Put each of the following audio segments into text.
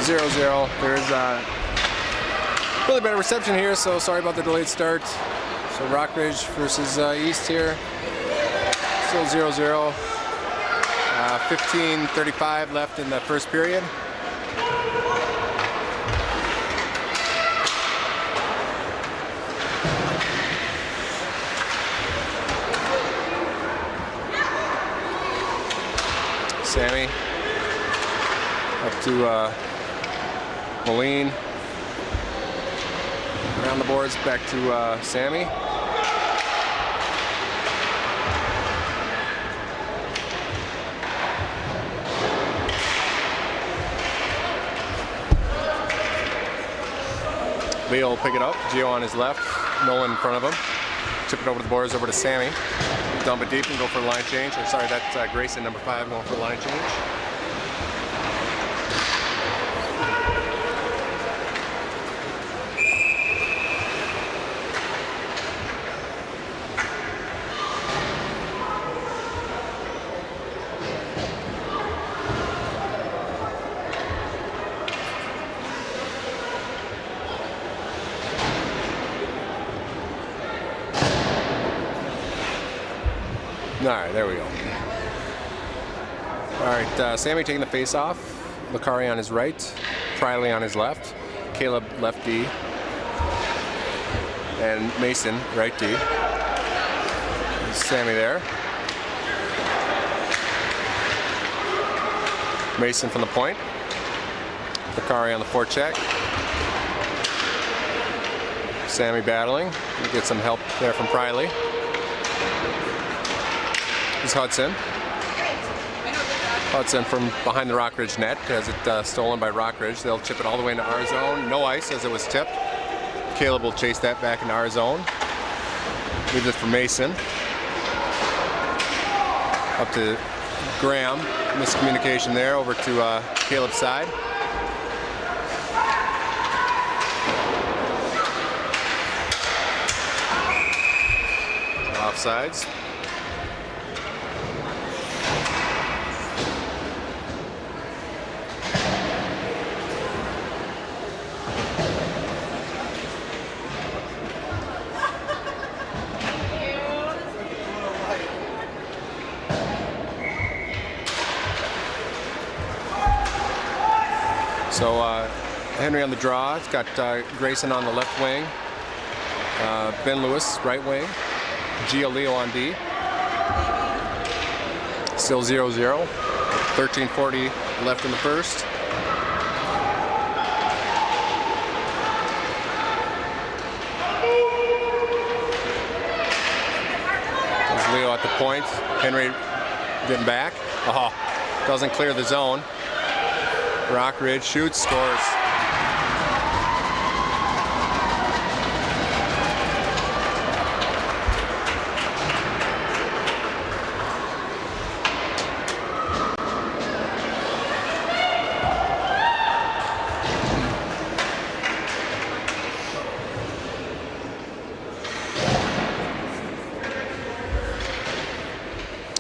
0-0. There's a really better reception here, so sorry about the delayed start. So Rockridge versus East here. Still 0-0. 15:35 left in the first period. Sammy up to Moline. Around the boards, back to Sammy. Leo will pick it up. Gio on his left. Nolan in front of him. Tip it over the boards, over to Sammy. Dump it deep and go for a line change. Or sorry, that's Grayson, number 5, going for a line change. Alright, there we go. Alright, Sammy taking the face off. Macari on his right. Priley on his left. Caleb left D. And Mason right D. Sammy there. Mason from the point. Macari on the forecheck. Sammy battling. Get some help there from Priley. Is Hudson. Hudson from behind the Rockridge net has it stolen by Rockridge. They'll chip it all the way into our zone. No ice as it was tipped. Caleb will chase that back into our zone. Leaves it for Mason. Up to Graham. Miscommunication there over to Caleb's side. Offsides. So Henry on the draw. It's got Grayson on the left wing. Ben Lewis, right wing. Gio Leo on D. Still 0-0. 13:40 left in the first. There's Leo at the point. Henry getting back. Oh, doesn't clear the zone. Rockridge shoots, scores.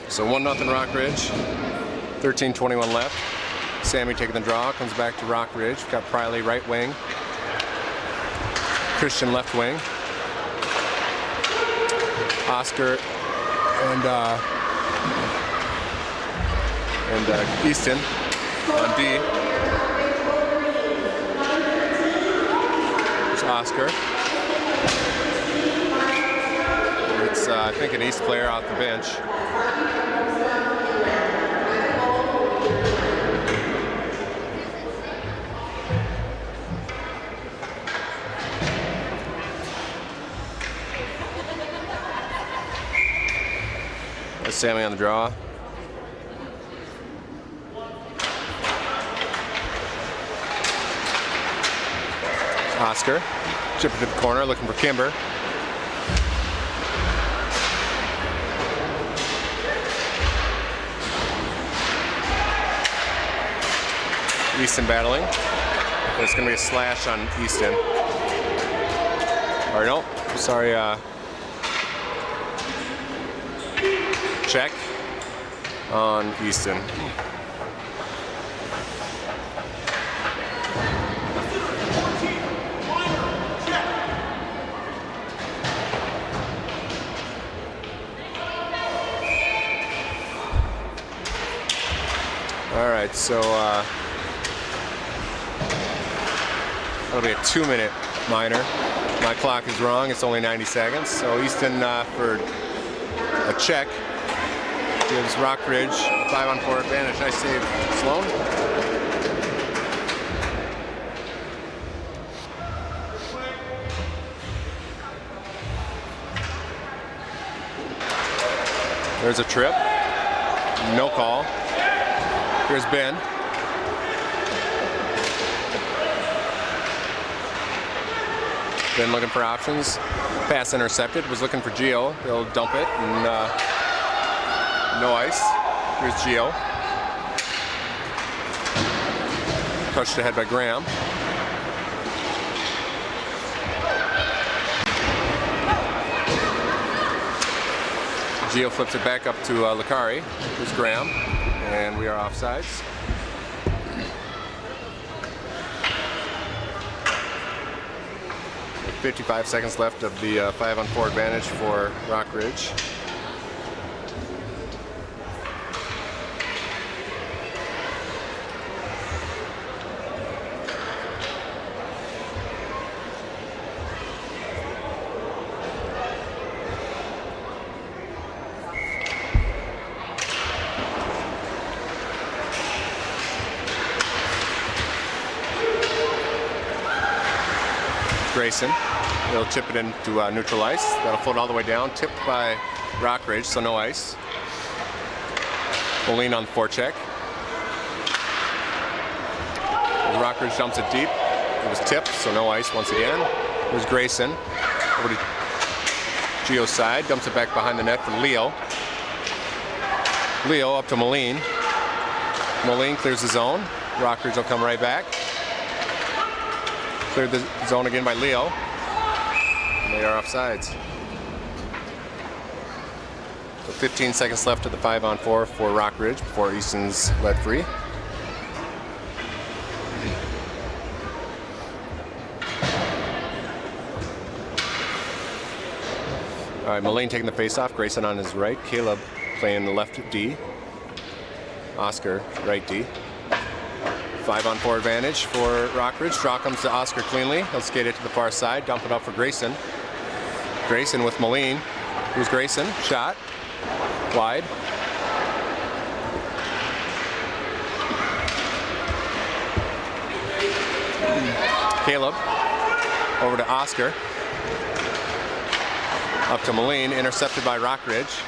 So 1-0 Rockridge. 13:21 left. Sammy taking the draw, comes back to Rockridge. We've got Priley right wing. Christian left wing. Oscar and Easton on D. There's Oscar. It's I think an East player off the bench. Sammy on the draw. Oscar. Chip it to the corner, looking for Kimber. Easton battling. There's going to be a slash on Easton. Or no, sorry. Check on Easton. All right, so that'll be a 2-minute minor. My clock is wrong, it's only 90 seconds. So Easton for a check gives Rockridge a 5-on-4 advantage. Nice save, Sloan. There's a trip, no call. Here's Ben. Ben looking for options. Pass intercepted, was looking for Gio. They'll dump it, and no ice. Here's Gio. Touched ahead by Graham. Gio flips it back up to Licari. Here's Graham, and we are offsides. With 55 seconds left of the 5-on-4 advantage for Rockridge. Grayson, they'll chip it into neutral ice. That'll float all the way down, tipped by Rockridge, so no ice. Moline on the forecheck. Rockridge dumps it deep. It was tipped, so no ice once again. There's Grayson over to Gio's side, dumps it back behind the net for Leo. Leo up to Moline. Moline clears the zone. Rockridge will come right back. Cleared the zone again by Leo. And they are offsides. So 15 seconds left of the 5-on-4 for Rockridge before Easton's led free. All right, Moline taking the face-off. Grayson on his right. Caleb playing the left D. Oscar, right D. 5-on-4 advantage for Rockridge. Draw comes to Oscar cleanly. He'll skate it to the far side, dump it up for Grayson. Grayson with Moline. Here's Grayson, shot, wide. Caleb, over to Oscar. Up to Moline, intercepted by Rockridge.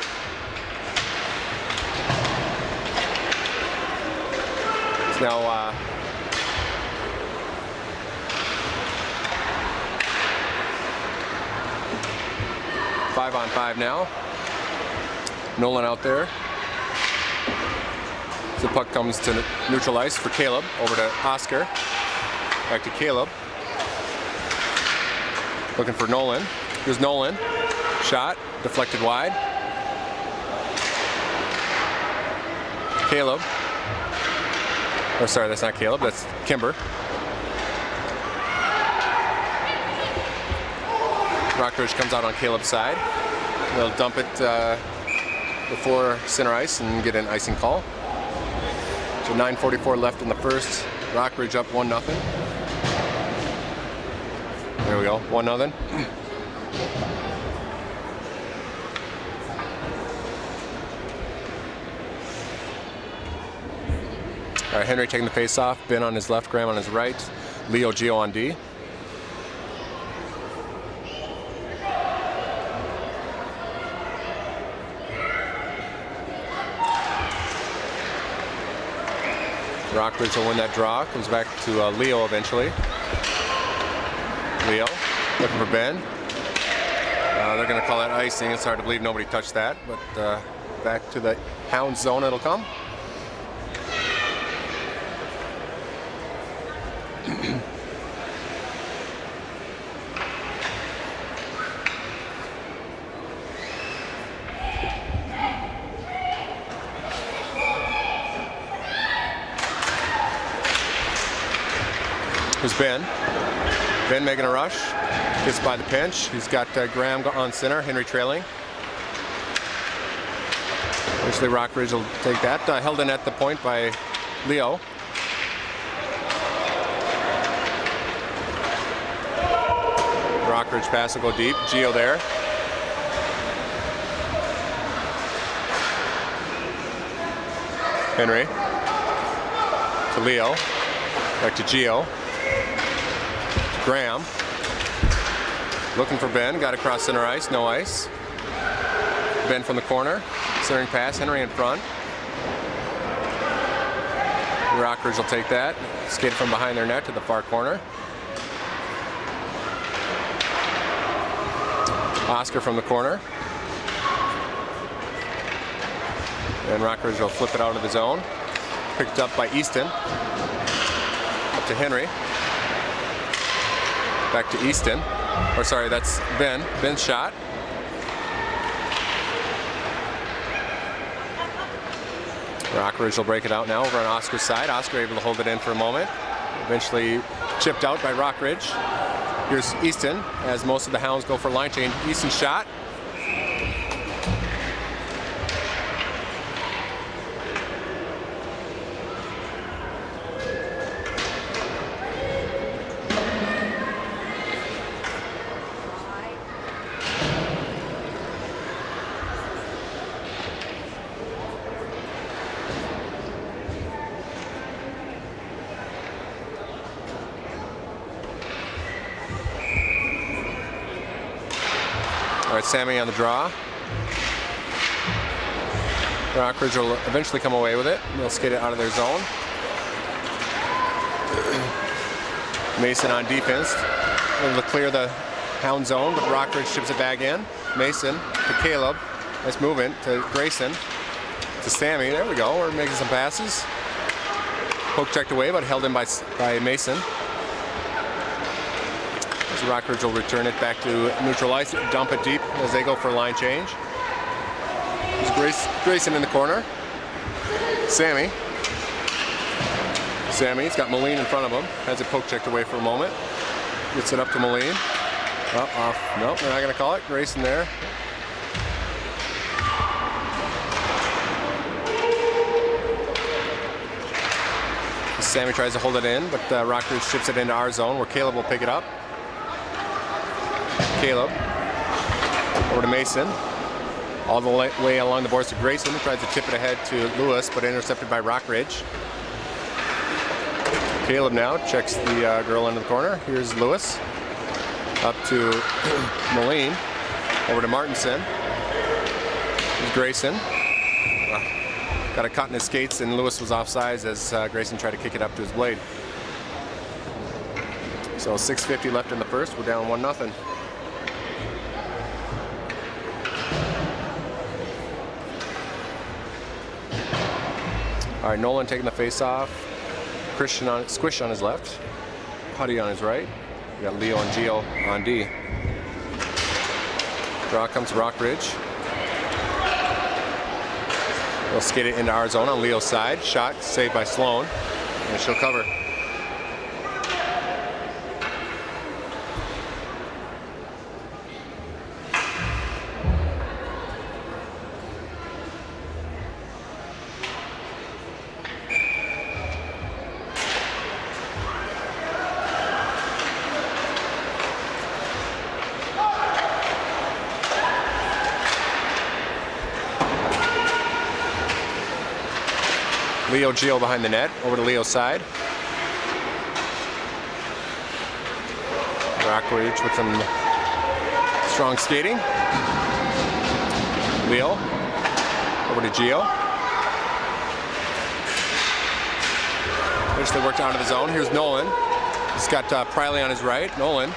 It's now 5-on-5 now. Nolan out there. The puck comes to neutral ice for Caleb. Over to Oscar. Back to Caleb. Looking for Nolan. Here's Nolan. Shot. Deflected wide. Caleb. Oh, sorry, that's not Caleb. That's Kimber. Rockridge comes out on Caleb's side. They'll dump it before center ice and get an icing call. So 9:44 left in the first. Rockridge up 1-0. There we go, 1-0. All right, Henry taking the face off. Ben on his left, Graham on his right. Leo, Gio on D. Rockridge will win that draw. Comes back to Leo eventually. Leo looking for Ben. They're going to call that icing. It's hard to believe nobody touched that, but back to the Hound zone it'll come. Here's Ben. Ben making a rush. Gets by the pinch. He's got Graham on center. Henry trailing. Eventually Rockridge will take that. Held in at the point by Leo. Rockridge pass will go deep. Geo there. Henry to Leo. Back to Geo. To Graham. Looking for Ben. Got across center ice. No ice. Ben from the corner. Centering pass. Henry in front. Rockridge will take that. Skate from behind their net to the far corner. Oscar from the corner. And Rockridge will flip it out of the zone. Picked up by Easton. Up to Henry. Back to Easton. Or sorry, that's Ben. Ben's shot. Rockridge will break it out now over on Oscar's side. Oscar able to hold it in for a moment. Eventually chipped out by Rockridge. Here's Easton as most of the Hounds go for line change. Easton's shot. All right, Sammy on the draw. Rockridge will eventually come away with it. They'll skate it out of their zone. Mason on defense. Able to clear the Hound zone, but Rockridge chips it back in. Mason to Caleb. Nice movement to Grayson. To Sammy. There we go. We're making some passes. Poke checked away, but held in by Mason. Rockridge will return it back to neutral ice, dump it deep as they go for a line change. There's Grayson in the corner. Sammy's got Moline in front of him. Has it poke checked away for a moment. Gets it up to Moline. Off. Nope, they're not going to call it. Grayson there. Sammy tries to hold it in, but Rockridge ships it into our zone where Caleb will pick it up. Caleb over to Mason, all the way along the boards to Grayson, who tries to tip it ahead to Lewis, but intercepted by Rockridge. Caleb now checks the girl into the corner. Here's Lewis, up to Moline, over to Martinson. Here's Grayson. Got a cut in his skates, and Lewis was offsides as Grayson tried to kick it up to his blade. So 6:50 left in the first. We're down 1-0. All right, Nolan taking the face off. Christian on Squish on his left. Putty on his right. We got Leo and Geo on D. Draw comes Rockridge. They'll skate it into our zone on Leo's side. Shot saved by Sloan, and she'll cover. Leo Geo behind the net, over to Leo's side. Rockridge with some strong skating. Leo, over to Geo. Eventually worked out of the zone. Here's Nolan. He's got Priley on his right. Nolan,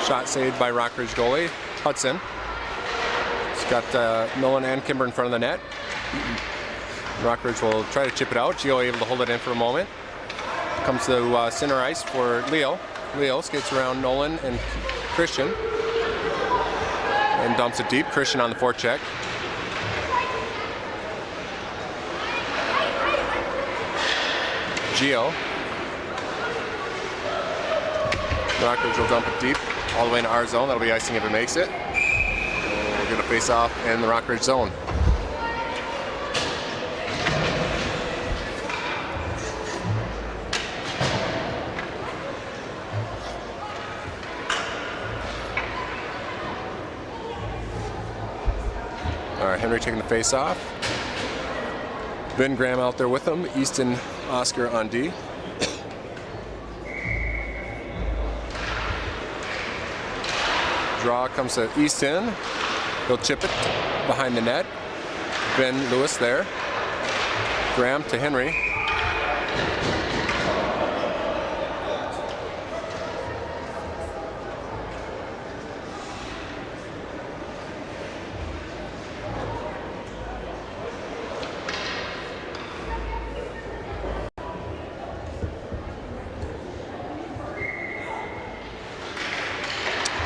shot saved by Rockridge goalie Hudson. He's got Nolan and Kimber in front of the net. Rockridge will try to chip it out. Geo able to hold it in for a moment. Comes to center ice for Leo. Leo skates around Nolan and Christian and dumps it deep. Christian on the forecheck. Geo. Rockridge will dump it deep all the way into our zone. That'll be icing if it makes it. We're going to face off in the Rockridge zone. Henry taking the face off. Ben Graham out there with him. Easton, Oscar on D. Draw comes to Easton. He'll chip it behind the net. Ben Lewis there. Graham to Henry.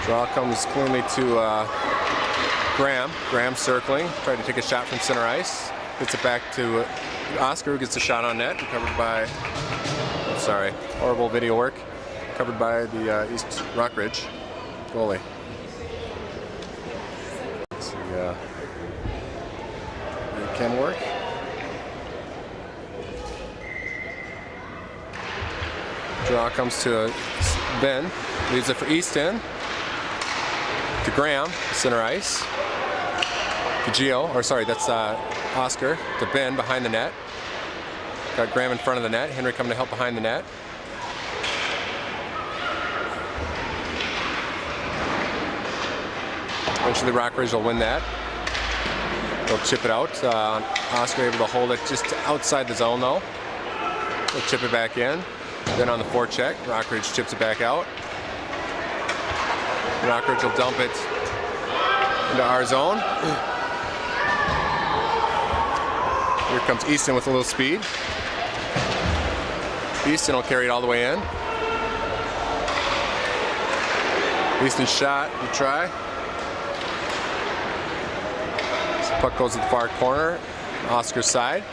Draw comes cleanly to Graham. Graham circling, tried to take a shot from center ice. Gets it back to Oscar, who gets a shot on net, covered by, sorry, horrible video work, covered by the East Rockridge goalie. Let's see, it can work. Draw comes to Ben, leaves it for Easton. To Graham, center ice. To Gio, or sorry, that's Oscar. To Ben behind the net. Got Graham in front of the net. Henry coming to help behind the net. Eventually Rockridge will win that. They'll chip it out. Oscar able to hold it just outside the zone though. They'll chip it back in. Then on the forecheck, Rockridge chips it back out. Rockridge will dump it into our zone. Here comes Easton with a little speed. Easton will carry it all the way in. Easton's shot, we try. So puck goes to the far corner, Oscar's side.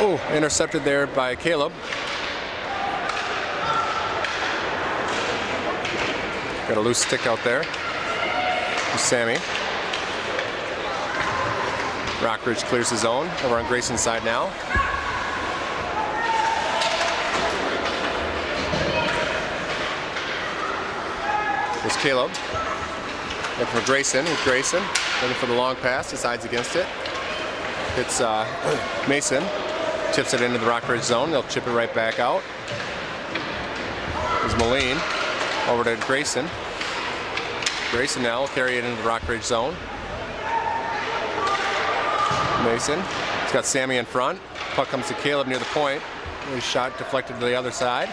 Oh, intercepted there by Caleb. Got a loose stick out there. Sammy. Rockridge clears his zone. Over on Grayson's side now. There's Caleb. Looking for Grayson. With Grayson looking for the long pass. Decides against it. It's Mason. Chips it into the Rockridge zone. They'll chip it right back out. There's Moline over to Grayson. Grayson now will carry it into the Rockridge zone. Mason. He's got Sammy in front. Puck comes to Caleb near the point. His shot deflected to the other side.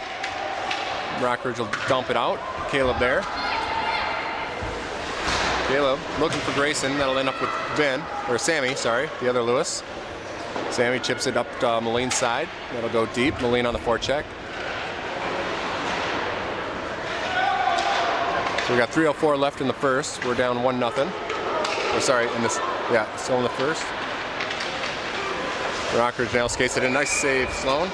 Rockridge will dump it out. Caleb there. Caleb looking for Grayson. That'll end up with Ben, or Sammy, sorry, the other Lewis. Sammy chips it up Moline's side. That'll go deep. Moline on the forecheck. So we got 3:04 left in the first. We're down 1-0. Oh, sorry, in this, yeah, still in the first. Rockridge now skates it in. Nice save, Sloan.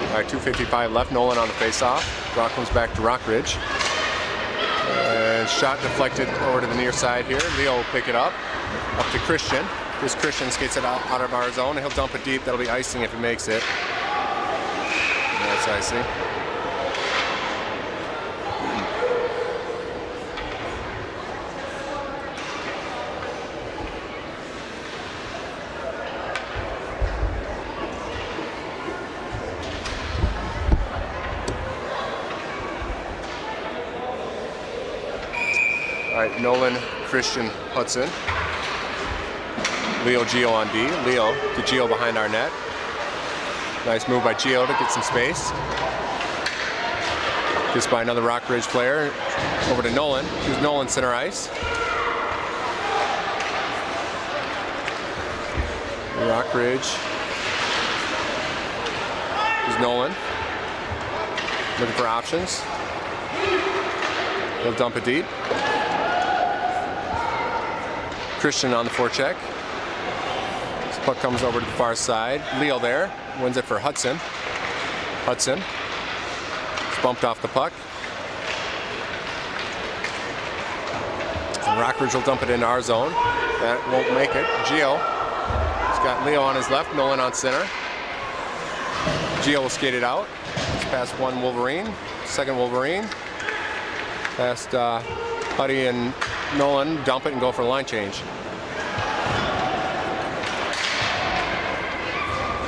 All right, 2:55 left. Nolan on the face-off. Draw comes back to Rockridge. And shot deflected over to the near side here. Leo will pick it up to Christian. This Christian skates it out of our zone, and he'll dump it deep. That'll be icing if he makes it. That's icing. All right, Nolan, Christian, Hudson. Leo, Gio on D. Leo to Gio behind our net. Nice move by Gio to get some space. Just by another Rockridge player. Over to Nolan. Here's Nolan center ice. Rockridge. Here's Nolan. Looking for options. He'll dump it deep. Christian on the forecheck. This puck comes over to the far side. Leo there. Wins it for Hudson. Hudson. It's bumped off the puck. And Rockridge will dump it into our zone. That won't make it. Gio. He's got Leo on his left, Nolan on center. Gio will skate it out. It's past one Wolverine, second Wolverine. Past Huddy and Nolan, dump it and go for a line change.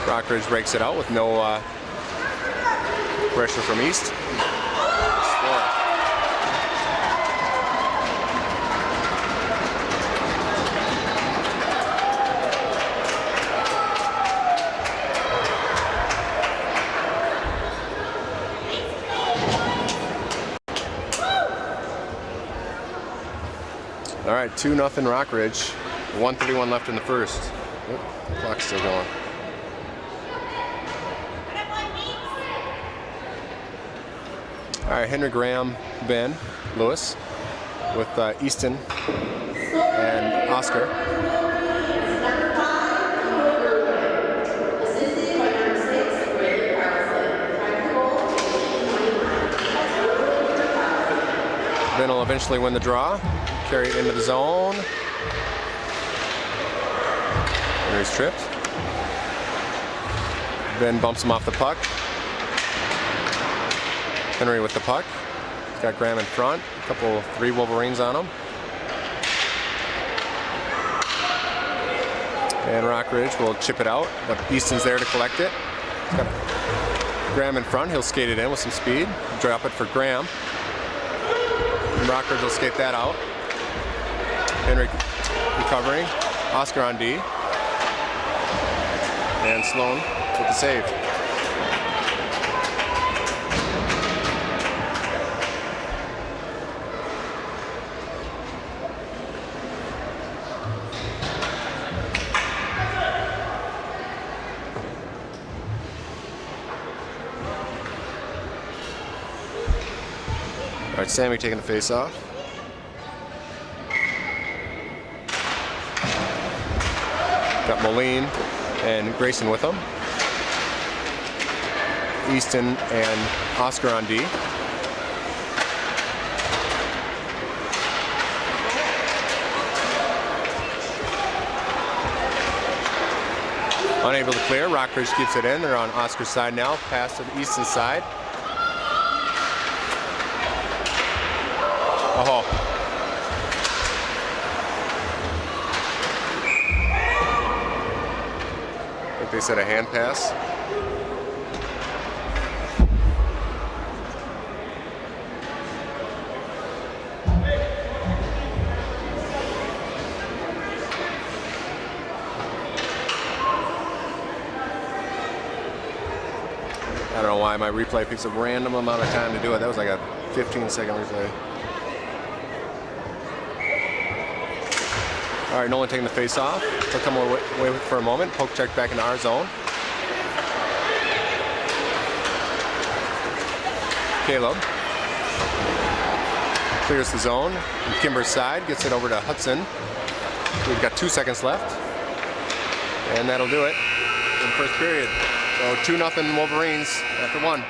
Rockridge breaks it out with no pressure from East. Score. All right, 2-0 Rockridge. 1:31 left in the first. Oop, clock's still going. All right, Henry, Graham, Ben, Lewis with Easton and Oscar. Ben will eventually win the draw, carry it into the zone. Henry's tripped. Ben bumps him off the puck. Henry with the puck. He's got Graham in front. Three Wolverines on him. And Rockridge will chip it out, but Easton's there to collect it. He's got Graham in front. He'll skate it in with some speed. Drop it for Graham. And Rockridge will skate that out. Henry recovering. Oscar on D. And Sloan with the save. All right, Sammy taking the face off. Got Moline and Grayson with him. Easton and Oscar on D. Unable to clear, Rockridge keeps it in. They're on Oscar's side now, pass to the Easton side. Oh. I think they said a hand pass. I don't know why my replay picks a random amount of time to do it. That was like a 15-second replay. All right, Nolan taking the face off. He'll come away for a moment. Poke check back into our zone. Caleb clears the zone. And Kimber's side gets it over to Hudson. We've got 2 seconds left. And that'll do it in the first period. So 2-0 Wolverines after one.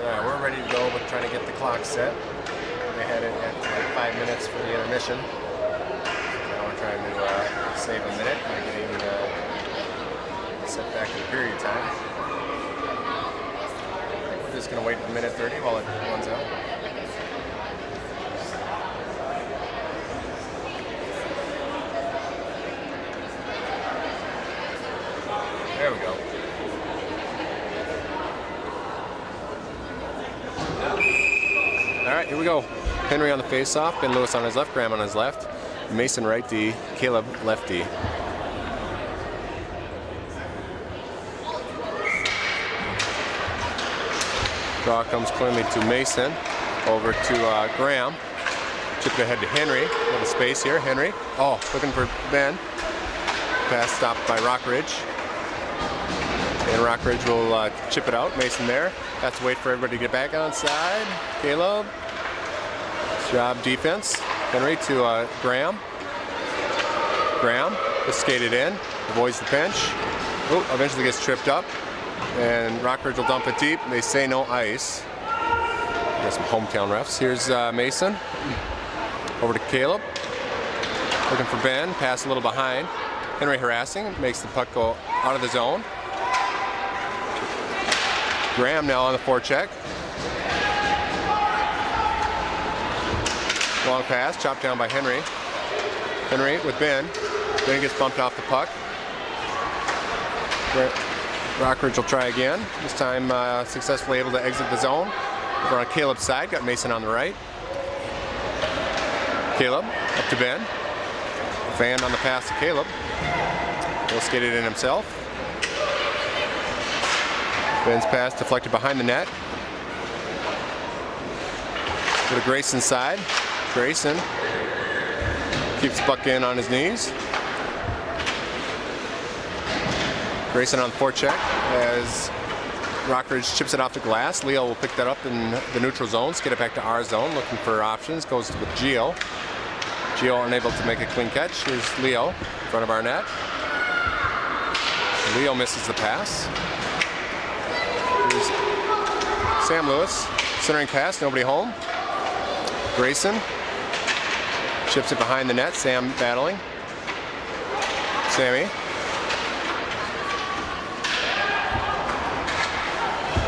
We're ready to go, but trying to get the clock set. They had it at like 5 minutes for the intermission. Now we're trying to save a minute by getting set back to the period time. We're just going to wait a minute 30 while it runs out. There we go. All right, here we go. Henry on the face-off, Ben Lewis on his left, Graham on his left, Mason right D, Caleb left D. Draw comes cleanly to Mason, over to Graham. Chip ahead to Henry, a little space here, Henry. Oh, looking for Ben. Pass stopped by Rockridge. And Rockridge will chip it out, Mason there. Has to wait for everybody to get back onside. Caleb. Job defense. Henry to Graham. Graham just skated in, avoids the pinch. Oh, eventually gets tripped up. And Rockridge will dump it deep. They say no ice. Got some hometown refs. Here's Mason. Over to Caleb. Looking for Ben. Pass a little behind. Henry harassing. Makes the puck go out of the zone. Graham now on the forecheck. Long pass, chopped down by Henry. Henry with Ben. Ben gets bumped off the puck. Rockridge will try again. This time successfully able to exit the zone. Over on Caleb's side, got Mason on the right. Caleb up to Ben. Fanned on the pass to Caleb. Will skate it in himself. Ben's pass deflected behind the net. Go to Grayson's side. Grayson keeps the puck in on his knees. Grayson on the forecheck as Rockridge chips it off the glass. Leo will pick that up in the neutral zone, skate it back to our zone, looking for options. Goes with Gio. Gio unable to make a clean catch. Here's Leo in front of our net. Leo misses the pass. Here's Sam Lewis, centering pass, nobody home. Grayson chips it behind the net. Sam battling. Sammy.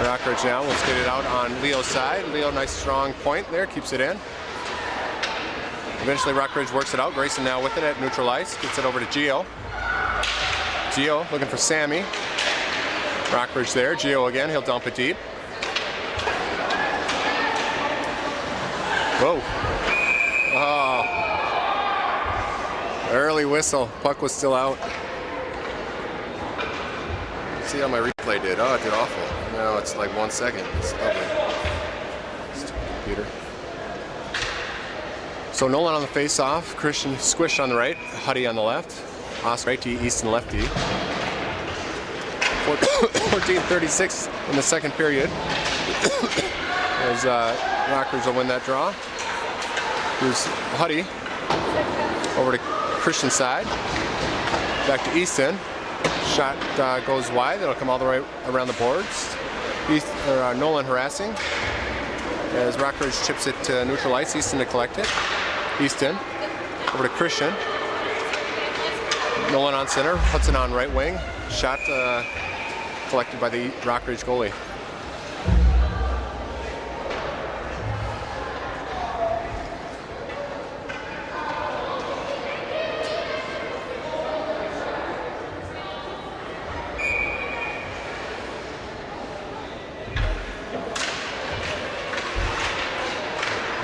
Rockridge now will skate it out on Leo's side. Leo, nice strong point there, keeps it in. Eventually Rockridge works it out. Grayson now with it at neutral ice. Gets it over to Gio. Gio looking for Sammy. Rockridge there. Gio again, he'll dump it deep. Whoa. Oh. Early whistle. Puck was still out. See how my replay did. Oh, it did awful. No, it's like 1 second. It's lovely. Stupid computer. So Nolan on the face-off. Christian Squish on the right. Huddy on the left. Oscar right D, Easton left D. 14:36 in the second period. As Rockridge will win that draw. Here's Huddy over to Christian's side. Back to Easton. Shot goes wide. It'll come all the way around the boards. Nolan harassing as Rockridge chips it to neutral ice. Easton to collect it. Easton over to Christian. Nolan on center. Puts it on right wing. Shot collected by the Rockridge goalie.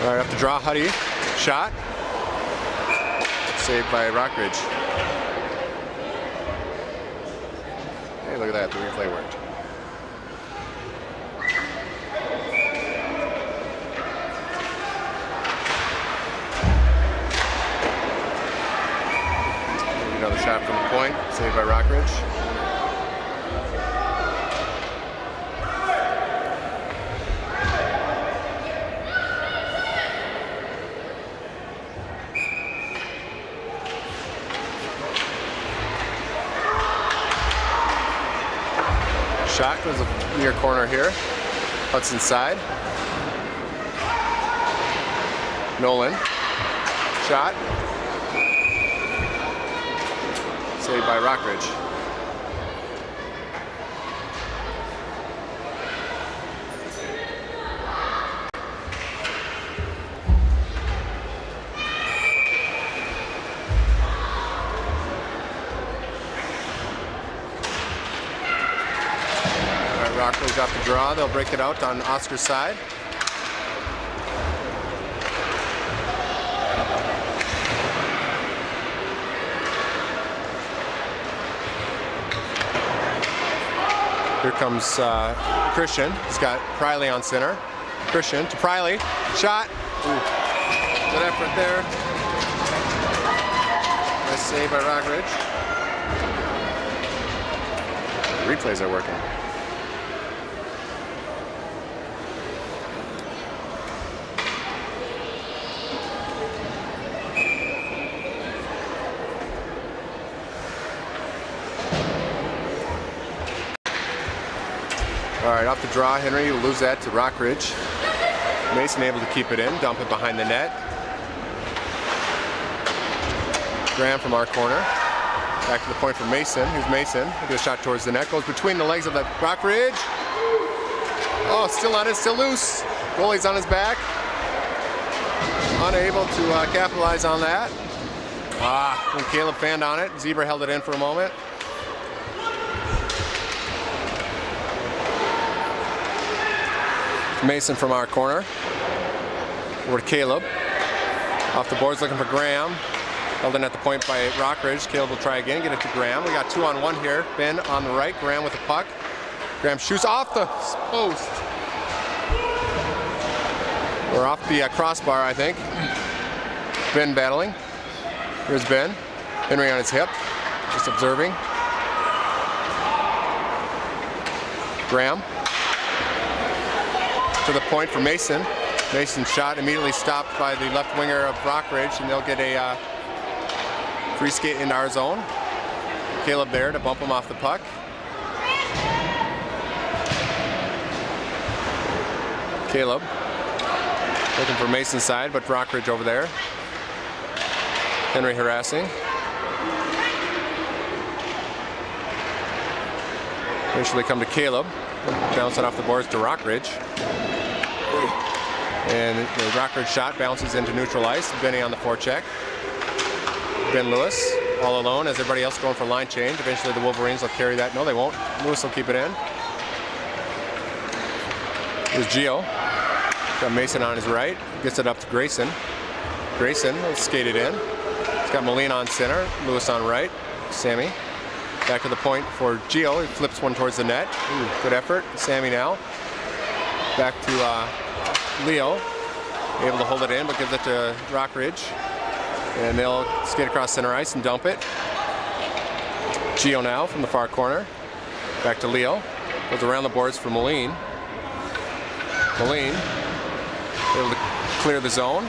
All right, up to draw, Huddy. Shot. Saved by Rockridge. Hey, look at that, the replay worked. Another shot from the point, saved by Rockridge. Shot goes near corner here. Hudson side. Nolan. Shot. Saved by Rockridge. Rockridge off the draw. They'll break it out on Oscar's side. Here comes Christian. He's got Priley on center. Christian to Priley. Shot. Ooh. Good effort there. Nice save by Rockridge. Replays are working. All right, off the draw, Henry will lose that to Rockridge. Mason able to keep it in, dump it behind the net. Graham from our corner. Back to the point for Mason. Here's Mason. He'll get a shot towards the net. Goes between the legs of the Rockridge. Oh, still on it, still loose. Goalie's on his back. Unable to capitalize on that. When Caleb fanned on it, Zebra held it in for a moment. Mason from our corner. Over to Caleb. Off the boards looking for Graham. Held in at the point by Rockridge. Caleb will try again, get it to Graham. We got 2-on-1 here. Ben on the right, Graham with the puck. Graham shoots off the post. We're off the crossbar, I think. Ben battling. Here's Ben. Henry on his hip, just observing. Graham. To the point for Mason. Mason's shot immediately stopped by the left winger of Rockridge, and they'll get a free skate into our zone. Caleb there to bump him off the puck. Caleb looking for Mason's side, but Rockridge over there. Henry harassing. Eventually come to Caleb. Bounce it off the boards to Rockridge. And the Rockridge shot bounces into neutral ice. Benny on the forecheck. Ben Lewis all alone as everybody else going for line change. Eventually the Wolverines will carry that. No, they won't. Lewis will keep it in. Here's Gio. Got Mason on his right. Gets it up to Grayson. Grayson will skate it in. He's got Molina on center. Lewis on right. Sammy. Back to the point for Gio. He flips one towards the net. Ooh, good effort. Sammy now. Back to Leo. Able to hold it in, but gives it to Rockridge. And they'll skate across center ice and dump it. Gio now from the far corner. Back to Leo. Goes around the boards for Moline. Moline able to clear the zone.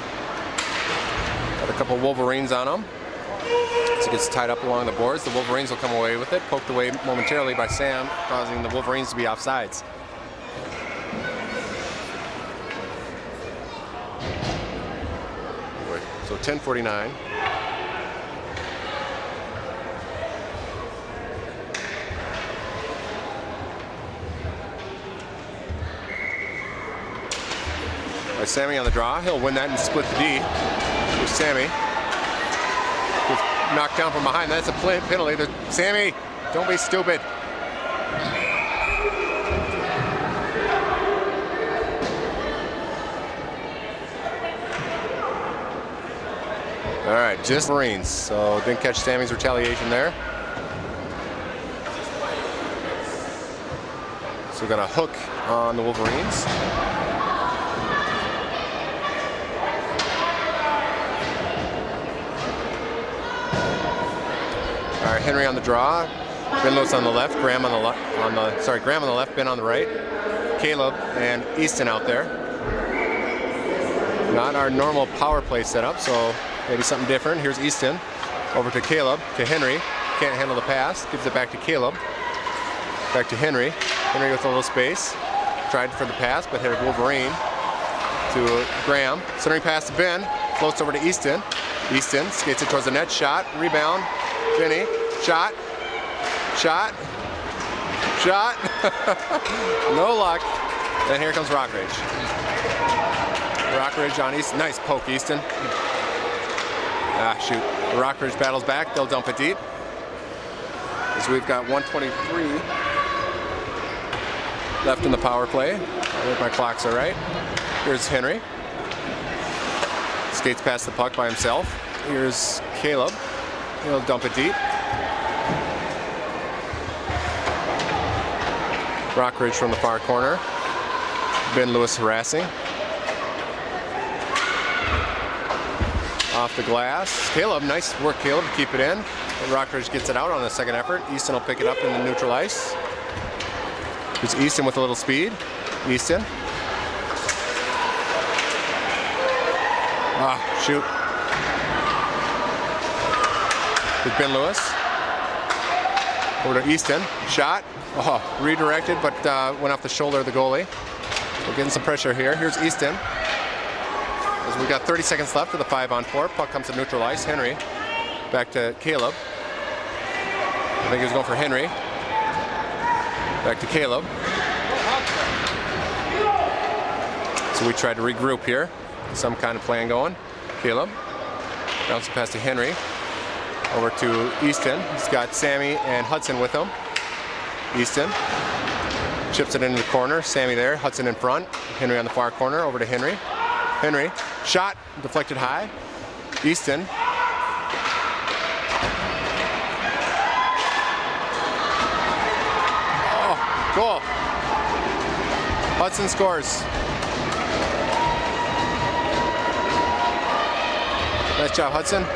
Got a couple Wolverines on him. So it gets tied up along the boards. The Wolverines will come away with it. Poked away momentarily by Sam, causing the Wolverines to be offsides. So 10:49. By Sammy on the draw. He'll win that and split the D. Here's Sammy. Gets knocked down from behind. That's a penalty. Sammy, don't be stupid. All right, just Marines. So didn't catch Sammy's retaliation there. So we're gonna hook on the Wolverines. All right, Henry on the draw. Ben Lewis on the left. Graham on the left. Graham on the left. Ben on the right. Caleb and Easton out there. Not our normal power play setup, so maybe something different. Here's Easton. Over to Caleb. To Henry. Can't handle the pass. Gives it back to Caleb. Back to Henry. Henry with a little space. tried for the pass, but hit a Wolverine to Graham. Centering pass to Ben, floats over to Easton. Easton skates it towards the net, shot, rebound, Finney, shot, shot, shot, no luck. And here comes Rockridge. Rockridge on Easton, nice poke Easton. Ah, shoot, Rockridge battles back, they'll dump it deep. As we've got 1:23 left in the power play. I think my clocks are right. Here's Henry. Skates past the puck by himself. Here's Caleb. He'll dump it deep. Rockridge from the far corner. Ben Lewis harassing. Off the glass. Caleb, nice work Caleb to keep it in. And Rockridge gets it out on the second effort. Easton will pick it up in the neutral ice. Here's Easton with a little speed. Easton. Ah, shoot. With Ben Lewis. Over to Easton. Shot. Oh, redirected, but went off the shoulder of the goalie. We're getting some pressure here. Here's Easton. As we got 30 seconds left of the 5-on-4. Puck comes to neutral ice. Henry. Back to Caleb. I think he was going for Henry. Back to Caleb. So we tried to regroup here. Some kind of plan going. Caleb. Bouncing pass to Henry. Over to Easton. He's got Sammy and Hudson with him. Easton. Chips it into the corner. Sammy there. Hudson in front. Henry on the far corner. Over to Henry. Henry. Shot. Deflected high. Easton. Oh, goal. Hudson scores. Nice job, Hudson.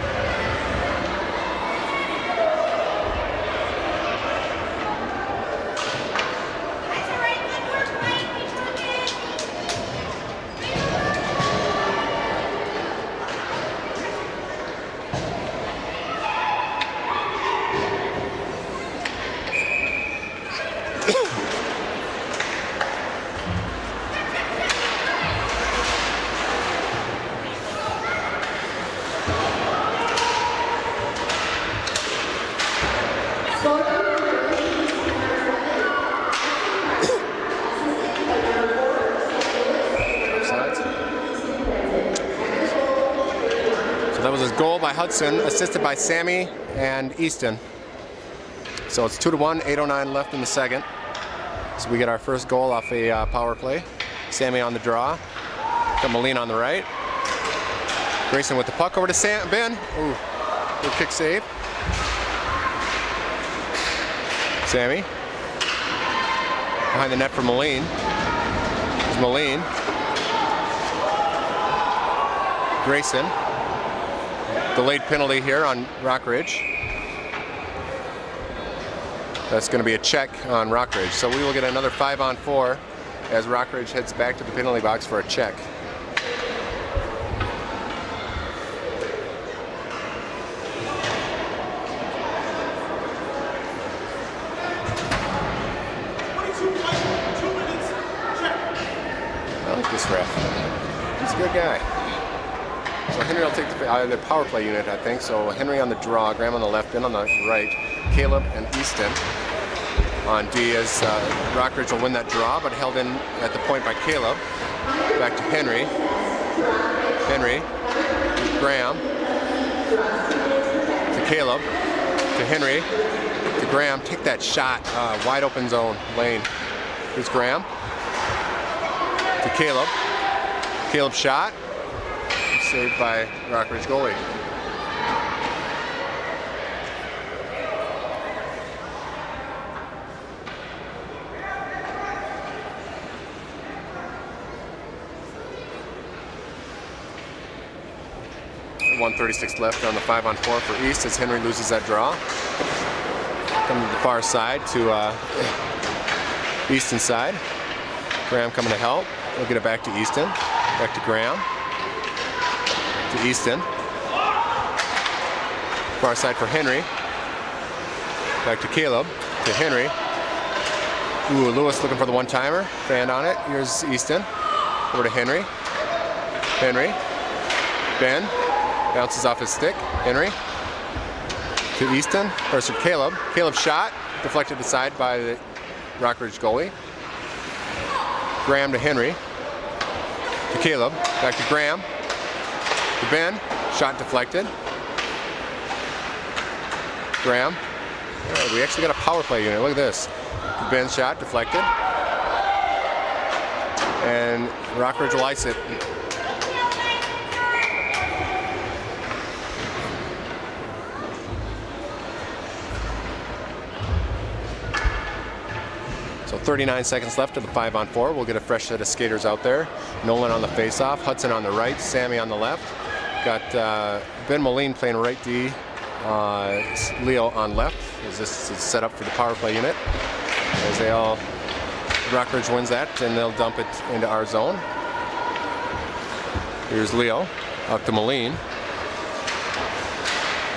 Goal by Hudson, assisted by Sammy and Easton. So it's 2-1, 8:09 left in the second. So we get our first goal off a power play. Sammy on the draw. Got Moline on the right. Grayson with the puck over to Ben. Ooh, good kick save. Sammy. Behind the net for Moline. There's Moline. Grayson. Delayed penalty here on Rockridge. That's going to be a check on Rockridge. So we will get another 5-on-4 as Rockridge heads back to the penalty box for a check. I like this ref. He's a good guy. So Henry will take the power play unit, I think. So Henry on the draw, Graham on the left, Ben on the right, Caleb and Easton on D as Rockridge will win that draw, but held in at the point by Caleb. Back to Henry. Henry to Graham. To Caleb. To Henry. To Graham. Take that shot. Wide open zone lane. Here's Graham. To Caleb. Caleb shot. Saved by Rockridge goalie. .136 left on the 5-on-4 for East as Henry loses that draw. Coming to the far side to Easton side. Graham coming to help. We'll get it back to Easton. Back to Graham. To Easton. Far side for Henry. Back to Caleb. To Henry. Ooh, Lewis looking for the one-timer. Fan on it. Here's Easton. Over to Henry. Henry. Ben. Bounces off his stick. Henry. To Easton. Or to Caleb. Caleb shot. Deflected aside by the Rockridge goalie. Graham to Henry. To Caleb. Back to Graham. To Ben. Shot deflected. Graham. Oh, we actually got a power play unit. Look at this. Ben's shot deflected. And Rockridge will ice it. So 39 seconds left of the 5-on-4. We'll get a fresh set of skaters out there. Nolan on the face-off, Hudson on the right, Sammy on the left. Got Ben Moline playing right D, Leo on left, as this is set up for the power play unit. As they all, Rockridge wins that, and they'll dump it into our zone. Here's Leo, out to Moline.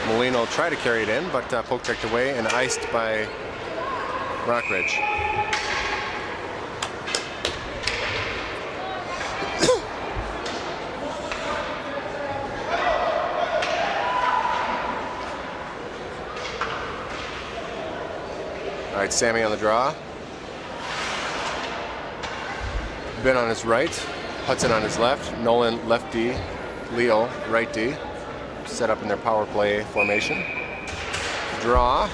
Moline will try to carry it in, but poke checked away and iced by Rockridge. All right, Sammy on the draw. Ben on his right, Hudson on his left, Nolan left D, Leo right D. Set up in their power play formation. Draw.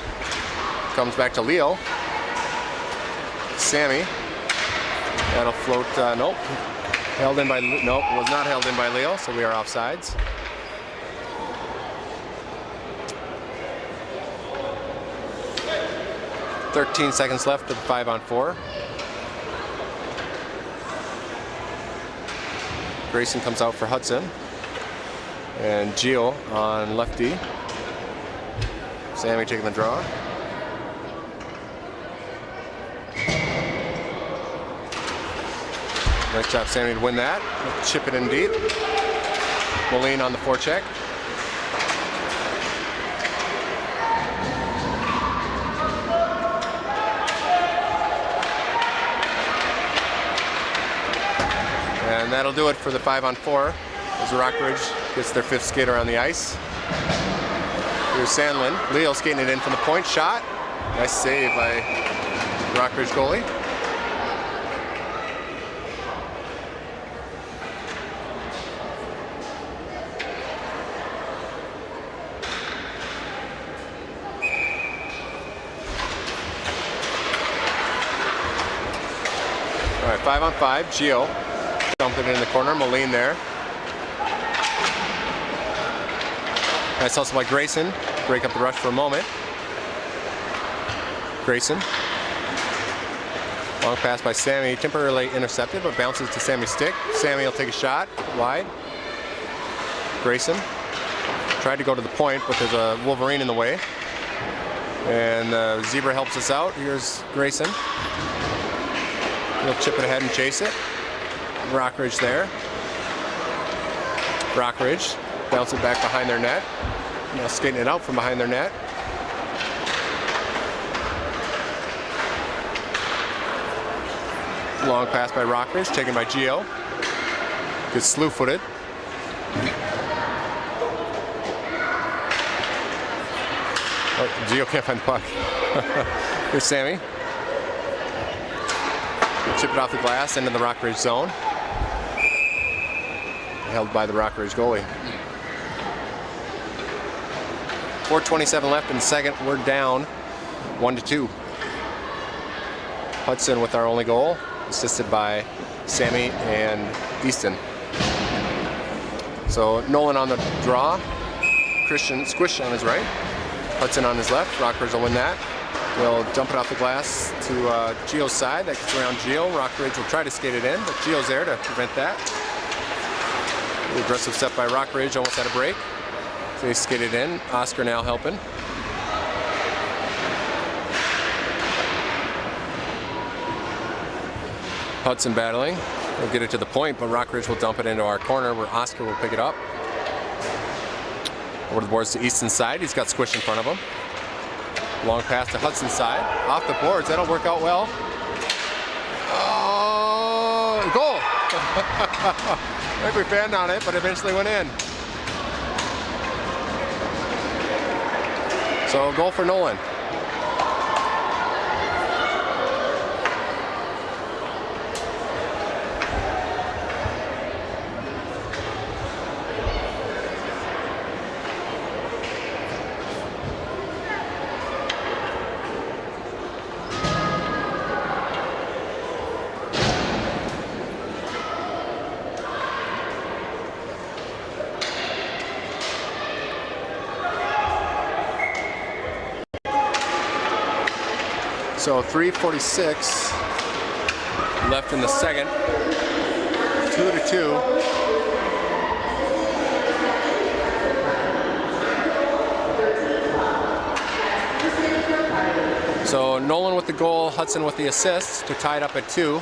Comes back to Leo. Sammy. That'll float, nope. Held in by, nope, was not held in by Leo, so we are offsides. .13 seconds left of the 5-on-4. Grayson comes out for Hudson. And Gio on left D. Sammy taking the draw. Nice job, Sammy, to win that. Chip it in deep. Moline on the forecheck. And that'll do it for the 5-on-4 as Rockridge gets their 5th skater on the ice. Here's Sandlin. Leo skating it in from the point. Shot. Nice save by Rockridge goalie. All right, 5-on-5. Gio. Dumping it in the corner. Moline there. Nice hustle by Grayson. Break up the rush for a moment. Grayson. Long pass by Sammy. Temporarily intercepted, but bounces to Sammy's stick. Sammy will take a shot wide. Grayson. Tried to go to the point, but there's a Wolverine in the way. And Zebra helps us out. Here's Grayson. He'll chip it ahead and chase it. Rockridge there. Rockridge bounce it back behind their net. Now skating it out from behind their net. Long pass by Rockridge, taken by Gio. Good slew-footed. Oh, Gio can't find the puck. Here's Sammy. Chip it off the glass into the Rockridge zone. Held by the Rockridge goalie. 4:27 left in the second. We're down 1-2. Hudson with our only goal, assisted by Sammy and Easton. So Nolan on the draw. Christian Squish on his right. Hudson on his left. Rockridge will win that. They'll dump it off the glass to Gio's side. That gets around Gio. Rockridge will try to skate it in, but Gio's there to prevent that. The aggressive step by Rockridge, almost had a break. They skated in. Oscar now helping. Hudson battling. They'll get it to the point, but Rockridge will dump it into our corner where Oscar will pick it up. Over the boards to Easton's side. He's got Squish in front of him. Long pass to Hudson's side. Off the boards. That'll work out well. I think we fanned on it, but eventually went in. So goal for Nolan. So 3:46 left in the second. 2-2. So Nolan with the goal, Hudson with the assist to tie it up at 2.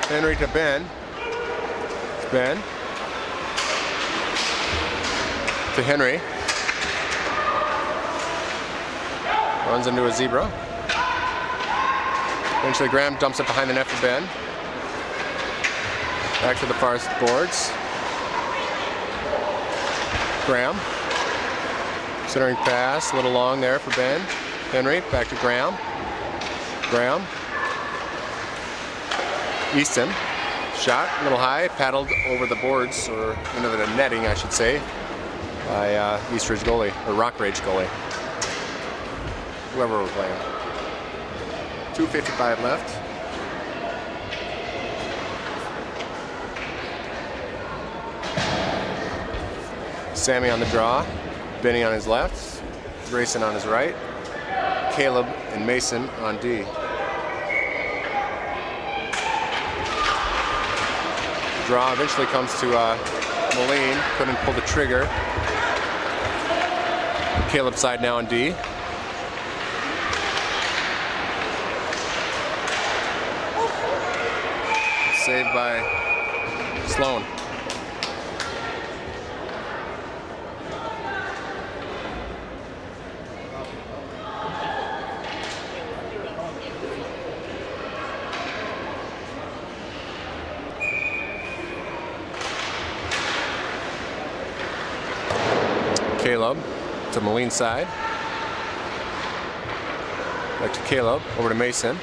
Henry to Ben. It's Ben. To Henry. Runs into a zebra. Eventually Graham dumps it behind the net for Ben. Back to the far boards. Graham. Centering pass, a little long there for Ben. Henry, back to Graham. Graham. Easton. Shot, a little high, paddled over the boards, or into the netting, I should say, by East Ridge goalie, or Rock Ridge goalie. Whoever we're playing. 2:55 left. Sammy on the draw, Benny on his left, Grayson on his right, Caleb and Mason on D. Draw eventually comes to Moline, couldn't pull the trigger. Caleb side now on D. Saved by Sloan. Caleb to Moline side. Back to Caleb, over to Mason.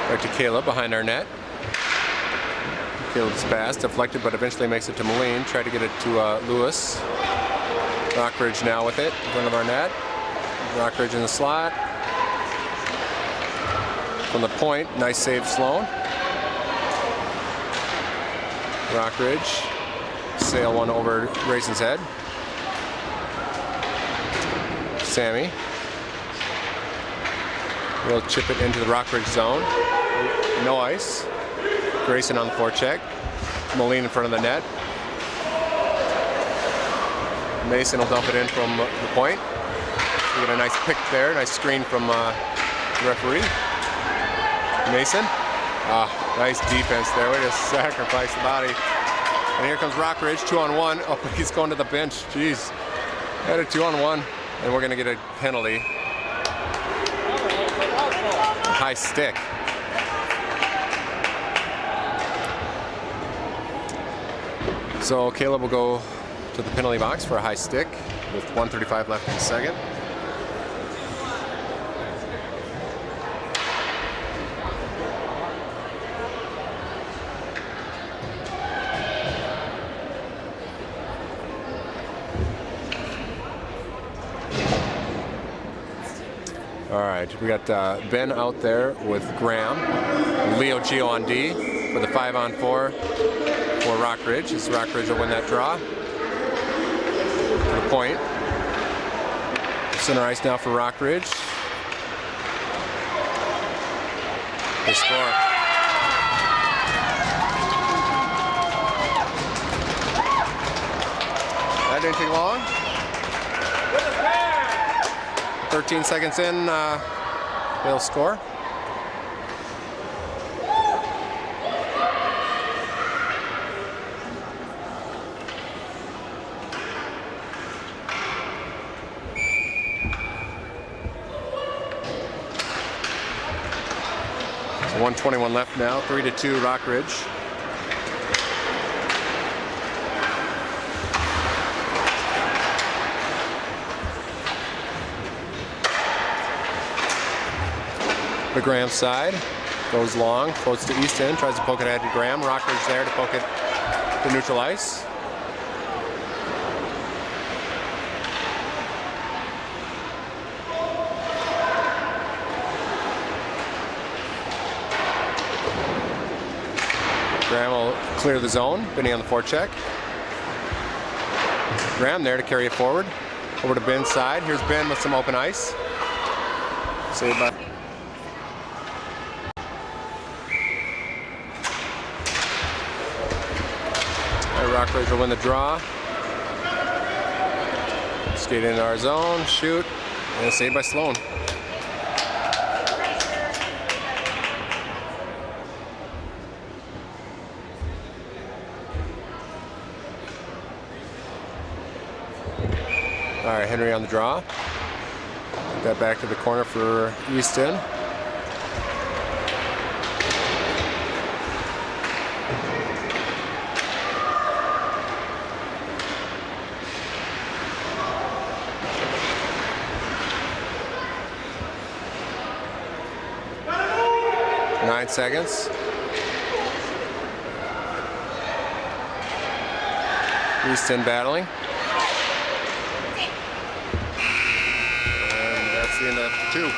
Back to Caleb behind our net. Caleb's pass, deflected, but eventually makes it to Moline. Tried to get it to Lewis. Rockridge now with it in front of our net. Rockridge in the slot. From the point, nice save, Sloan. Rockridge, sail one over Grayson's head. Sammy. We'll chip it into the Rockridge zone. No ice. Grayson on the forecheck. Moline in front of the net. Mason will dump it in from the point. We get a nice pick there, nice screen from the referee. Mason. Nice defense there. Way to sacrifice the body. And here comes Rockridge, 2-on-1. Oh, he's going to the bench. Jeez. Had a 2-on-1, and we're going to get a penalty. A high stick. So Caleb will go to the penalty box for a high stick with 1:35 left in the second. All right, we got Ben out there with Graham, Leo Gio on D for the 5-on-4 for Rockridge. As Rockridge will win that draw. To the point. Center ice now for Rockridge. They score. That didn't take long. 13 seconds in, they'll score. So 1:21 left now, 3-2 Rockridge. the Graham side. Goes long, floats to Easton, tries to poke it ahead to Graham. Rockridge there to poke it to neutral ice. Graham will clear the zone, Benny on the forecheck. Graham there to carry it forward. Over to Ben's side. Here's Ben with some open ice. Saved by Rockridge will win the draw. Skate into our zone, shoot, and saved by Sloan. All right, Henry on the draw. Get that back to the corner for Easton. Nine seconds. Easton battling. And that's the end of 2.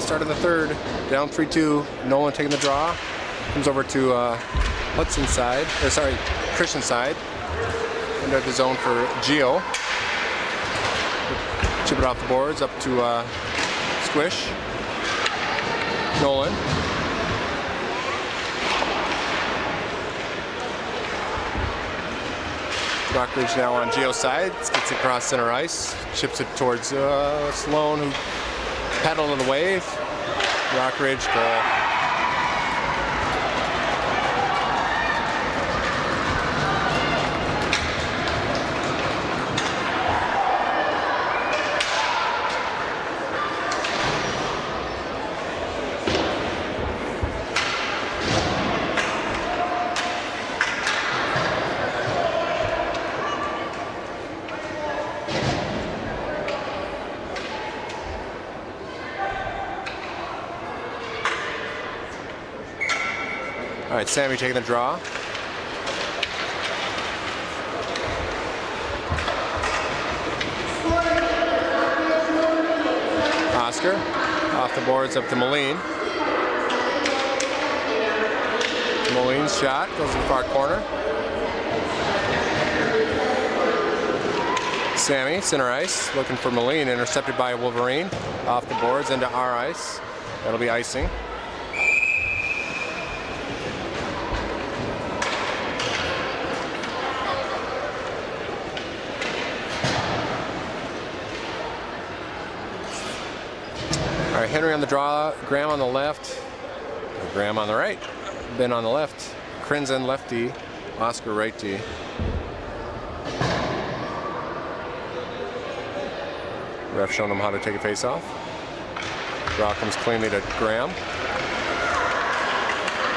start of the third. Down 3-2. Nolan taking the draw. Comes over to Hudson side, or sorry, Christian side. Into the zone for Gio. Chip it off the boards up to Squish. Nolan. Rockridge now on Gio's side. Gets it across center ice. Chips it towards Sloan, who paddled it away. Rockridge goal. All right, Sammy taking the draw. Oscar off the boards up to Moline. Moline's shot goes to the far corner. Sammy, center ice, looking for Moline, intercepted by Wolverine. Off the boards into our ice. That'll be icing. All right, Henry on the draw, Graham on the left, Graham on the right, Ben on the left, Crinzen lefty, Oscar right D. Ref showing him how to take a face off. Draw comes cleanly to Graham.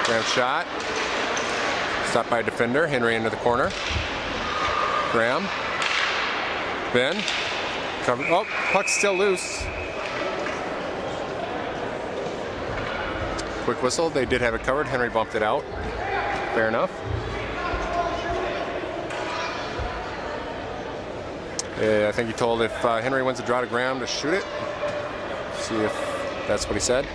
Graham shot. Stopped by a defender, Henry into the corner. Graham. Ben. Cover. Oh, puck's still loose. Quick whistle, they did have it covered. Henry bumped it out. Fair enough. I think he told if Henry wins the draw to Graham to shoot it. See if that's what he said.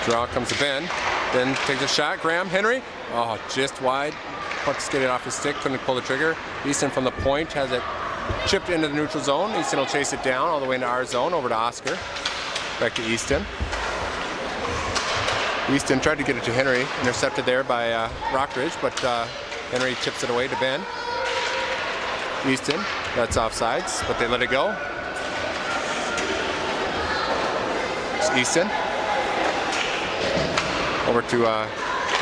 Draw comes to Ben. Ben takes a shot. Graham, Henry. Oh, just wide. Puck skated off his stick, couldn't pull the trigger. Easton from the point has it chipped into the neutral zone. Easton will chase it down all the way into our zone, over to Oscar. Back to Easton. Easton tried to get it to Henry, intercepted there by Rockridge, but Henry chips it away to Ben. Easton, that's offsides, but they let it go. It's Easton. Over to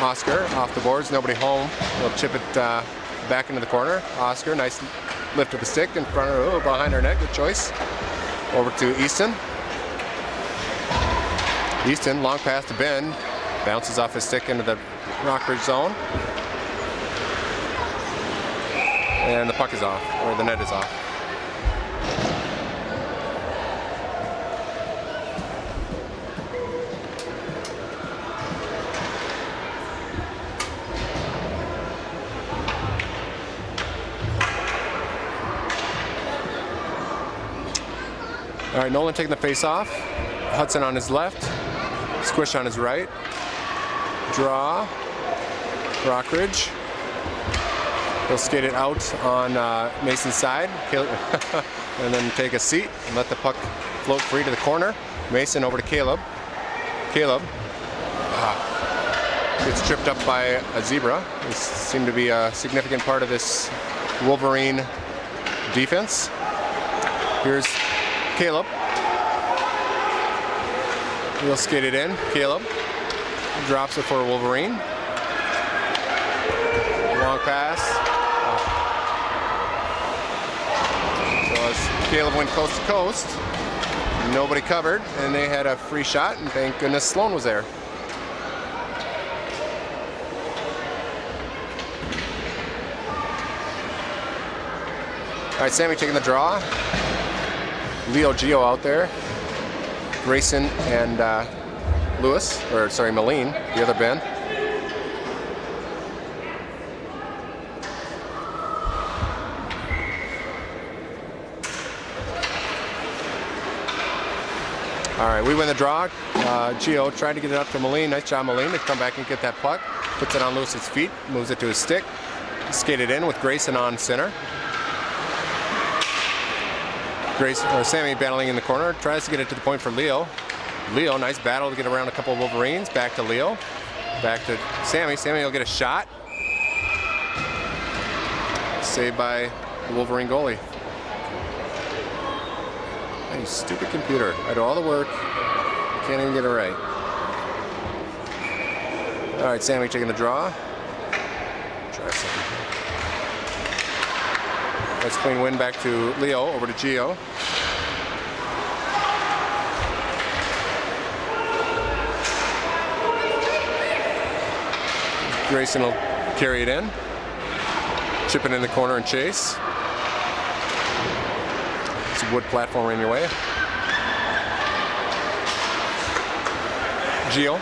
Oscar, off the boards, nobody home. They'll chip it back into the corner. Oscar, nice lift of the stick in front of, behind our net, good choice. Over to Easton. Easton, long pass to Ben, bounces off his stick into the Rockridge zone. And the puck is off, or the net is off. All right, Nolan taking the face off. Hudson on his left. Squish on his right. Draw. Rockridge. He'll skate it out on Mason's side. And then take a seat and let the puck float free to the corner. Mason over to Caleb. Caleb gets tripped up by a zebra. This seemed to be a significant part of this Wolverine defense. Here's Caleb. He'll skate it in. Caleb drops it for Wolverine. Long pass. So as Caleb went coast to coast, nobody covered, and they had a free shot, and thank goodness Sloan was there. All right, Sammy taking the draw. Leo Gio out there. Grayson and Lewis, or sorry, Moline, the other Ben. All right, we win the draw. Gio tried to get it up to Moline. Nice job, Moline, to come back and get that puck. Puts it on Lewis's feet, moves it to his stick. Skated in with Grayson on center. Sammy battling in the corner, tries to get it to the point for Leo. Leo, nice battle to get around a couple of Wolverines. Back to Leo. Back to Sammy. Sammy will get a shot. Saved by the Wolverine goalie. Hey, stupid computer. I do all the work. Can't even get it right. All right, Sammy taking the draw. Try something. Nice clean win back to Leo, over to Gio. Grayson will carry it in. Chip it in the corner and chase. It's a wood platform in your way. Gio.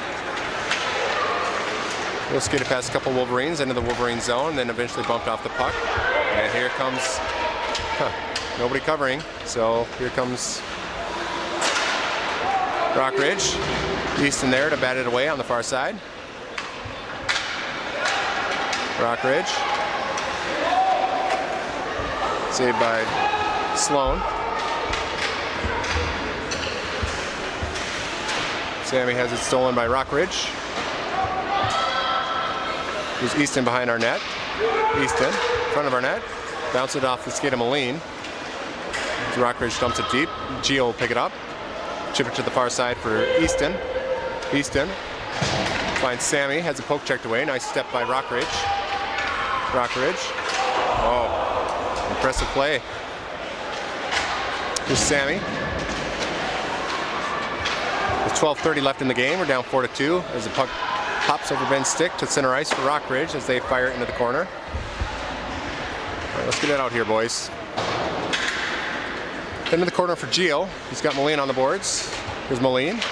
He'll skate it past a couple Wolverines into the Wolverine zone, then eventually bumped off the puck. And here comes, nobody covering, so here comes Rockridge. Easton there to bat it away on the far side. Rockridge. Saved by Sloan. Sammy has it stolen by Rockridge. There's Easton behind our net. Easton, front of our net. Bounce it off the skate of Moline. Rockridge dumps it deep. Gio will pick it up. Chip it to the far side for Easton. Easton finds Sammy, has a poke checked away. Nice step by Rockridge. Rockridge. Oh, impressive play. Here's Sammy. With 12:30 left in the game, we're down 4-2 as the puck hops over Ben's stick to center ice for Rockridge as they fire it into the corner. All right, let's get it out here, boys. Into the corner for Gio. He's got Moline on the boards. Here's Moline.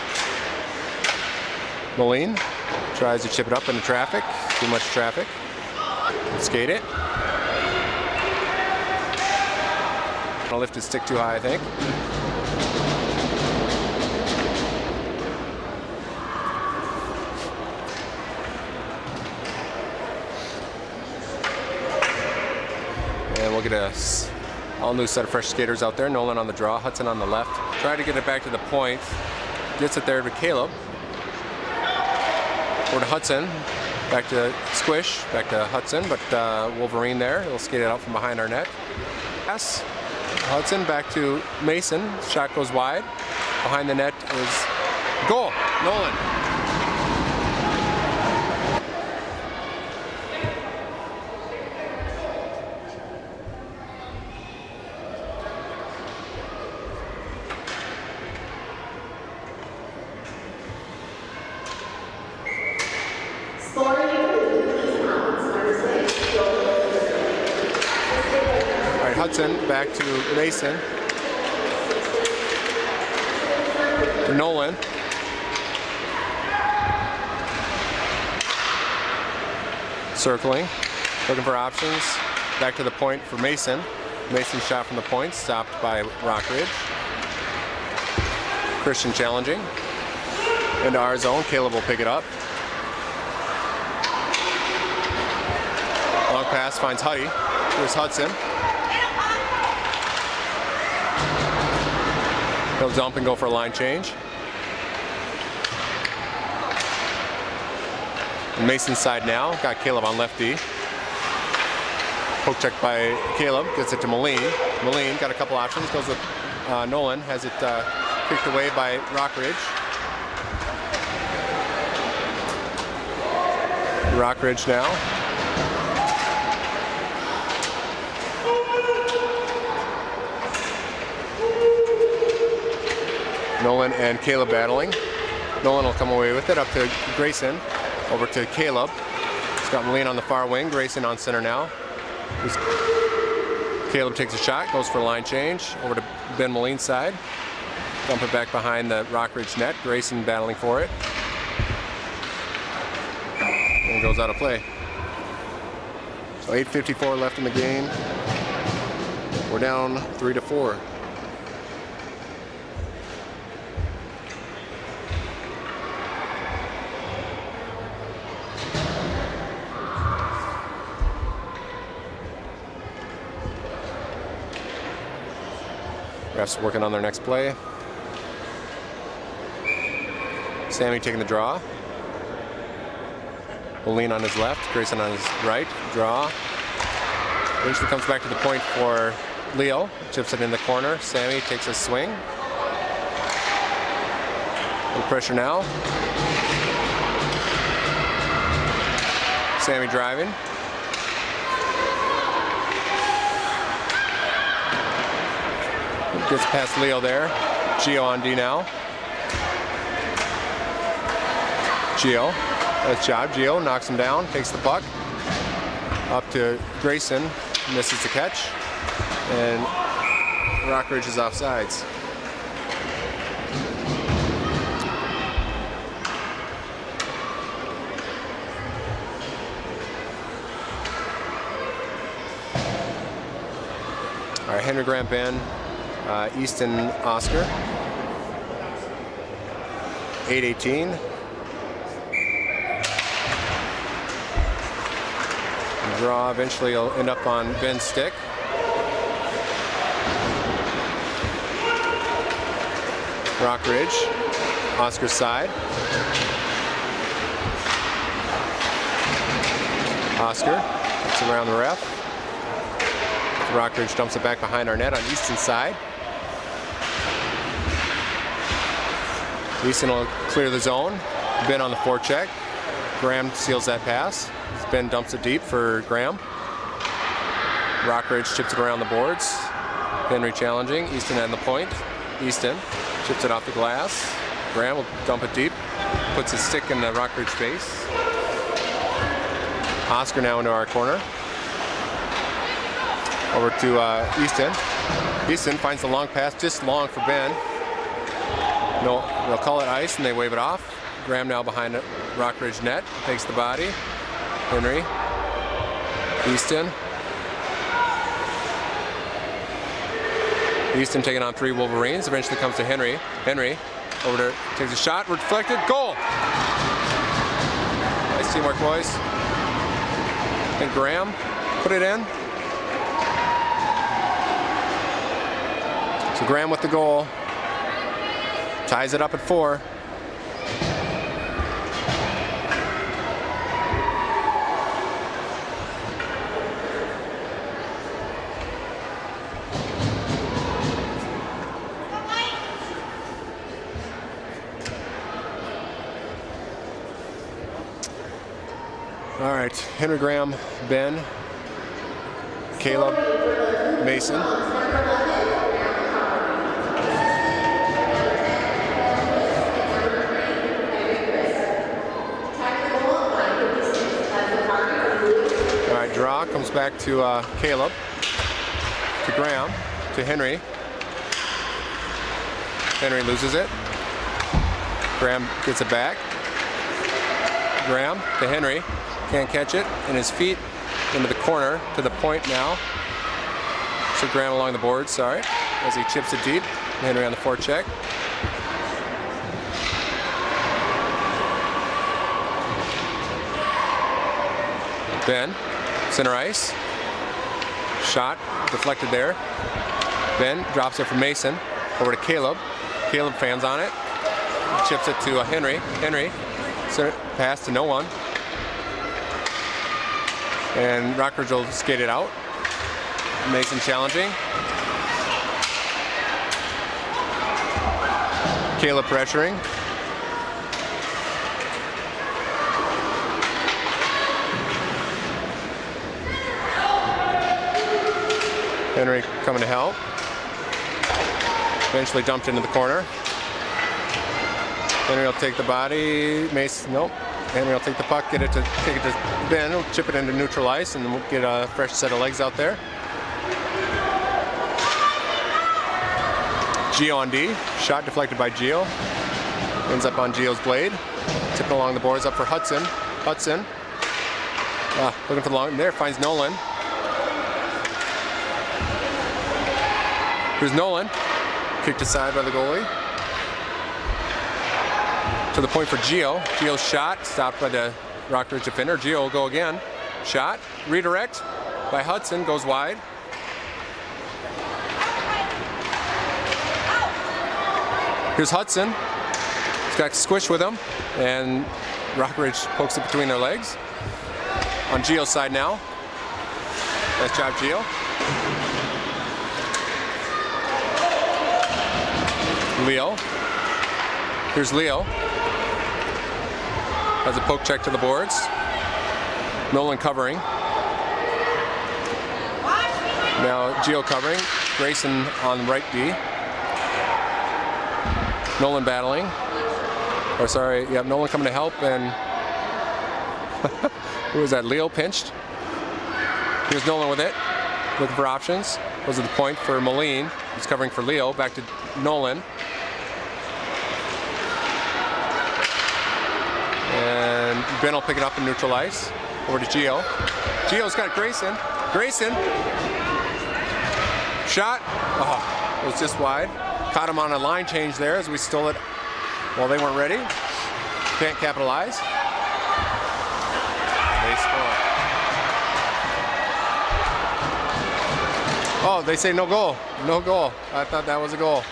Moline tries to chip it up into traffic. Too much traffic. Skate it. I'll lift his stick too high, I think. And we'll get a all new set of fresh skaters out there. Nolan on the draw, Hudson on the left. Try to get it back to the point. Gets it there to Caleb. Over to Hudson. Back to Squish. Back to Hudson, but Wolverine there. He'll skate it out from behind our net. Pass. Hudson back to Mason. Shot goes wide. Behind the net is goal. Nolan. Hudson back to Mason. To Nolan. Circling. Looking for options. Back to the point for Mason. Mason shot from the point. Stopped by Rockridge. Christian challenging. Into our zone. Caleb will pick it up. Long pass finds Huddy. Here's Hudson. He'll dump and go for a line change. Mason's side now. Got Caleb on left D. Poke check by Caleb. Gets it to Moline. Moline got a couple options. Goes with Nolan. Has it kicked away by Rockridge. Rockridge now. Nolan and Caleb battling. Nolan will come away with it up to Grayson. Over to Caleb. He's got Moline on the far wing. Grayson on center now. Caleb takes a shot, goes for a line change. Over to Ben Moline's side. Dump it back behind the Rockridge net. Grayson battling for it. And goes out of play. So 8:54 left in the game. We're down 3-4. Refs working on their next play. Sammy taking the draw. Moline on his left, Grayson on his right. Draw. Eventually comes back to the point for Leo. Chips it in the corner. Sammy takes a swing. No pressure now. Sammy driving. Gets past Leo there. Gio on D now. Gio, nice job. Gio knocks him down, takes the puck. Up to Grayson, misses the catch. And Rockridge is offsides. All right, Henry Graham, Ben, Easton, Oscar. 8-18. Draw eventually will end up on Ben's stick. Rockridge, Oscar's side. Oscar gets around the ref. Rockridge dumps it back behind our net on Easton's side. Easton will clear the zone. Ben on the forecheck. Graham seals that pass. Ben dumps it deep for Graham. Rockridge chips it around the boards. Henry challenging. Easton on the point. Easton chips it off the glass. Graham will dump it deep. Puts his stick in the Rockridge face. Oscar now into our corner. Over to Easton. Easton finds the long pass, just long for Ben. No, they'll call it ice and they wave it off. Graham now behind the Rockridge net, takes the body. Henry, Easton. Easton taking on 3 Wolverines, eventually comes to Henry. Henry over there, takes a shot, reflected, goal! Nice teamwork, boys. And Graham put it in. So Graham with the goal, ties it up at 4. All right, Henry Graham, Ben, Caleb, Mason. Draw comes back to Caleb, to Graham, to Henry. Henry loses it. Graham gets it back. Graham to Henry, can't catch it, and his feet into the corner to the point now. So Graham along the board, sorry, as he chips it deep. Henry on the forecheck. Ben. Center ice. Shot deflected there. Ben drops it from Mason over to Caleb. Caleb fans on it. Chips it to Henry. Henry. Center pass to no one. And Rockridge will skate it out. Mason challenging. Caleb pressuring. Henry coming to help. Eventually dumped into the corner. Henry will take the body. Mason, nope. Henry will take the puck, take it to Ben. He'll chip it into neutral ice, and we'll get a fresh set of legs out there. Gio on D. Shot deflected by Gio. Ends up on Gio's blade. Tipping along the boards up for Hudson. Hudson. Looking for the long. There, finds Nolan. Here's Nolan, kicked aside by the goalie. To the point for Gio. Gio's shot, stopped by the Rockridge defender. Gio will go again. Shot, redirect by Hudson, goes wide. Here's Hudson. He's got Squish with him, and Rockridge pokes it between their legs. On Gio's side now. Nice job, Gio. Leo. Here's Leo. Has a poke check to the boards. Nolan covering. Now Gio covering. Grayson on right D. Nolan battling. Or sorry, you have Nolan coming to help, and who was that? Leo pinched. Here's Nolan with it, looking for options. Goes to the point for Moline. He's covering for Leo. Back to Nolan. And Ben will pick it up and neutral ice. Over to Gio. Gio's got Grayson. Grayson. Shot. Oh, it was just wide. Caught him on a line change there as we stole it while they weren't ready. Can't capitalize. They score. Oh, they say no goal. No goal. I thought that was a goal.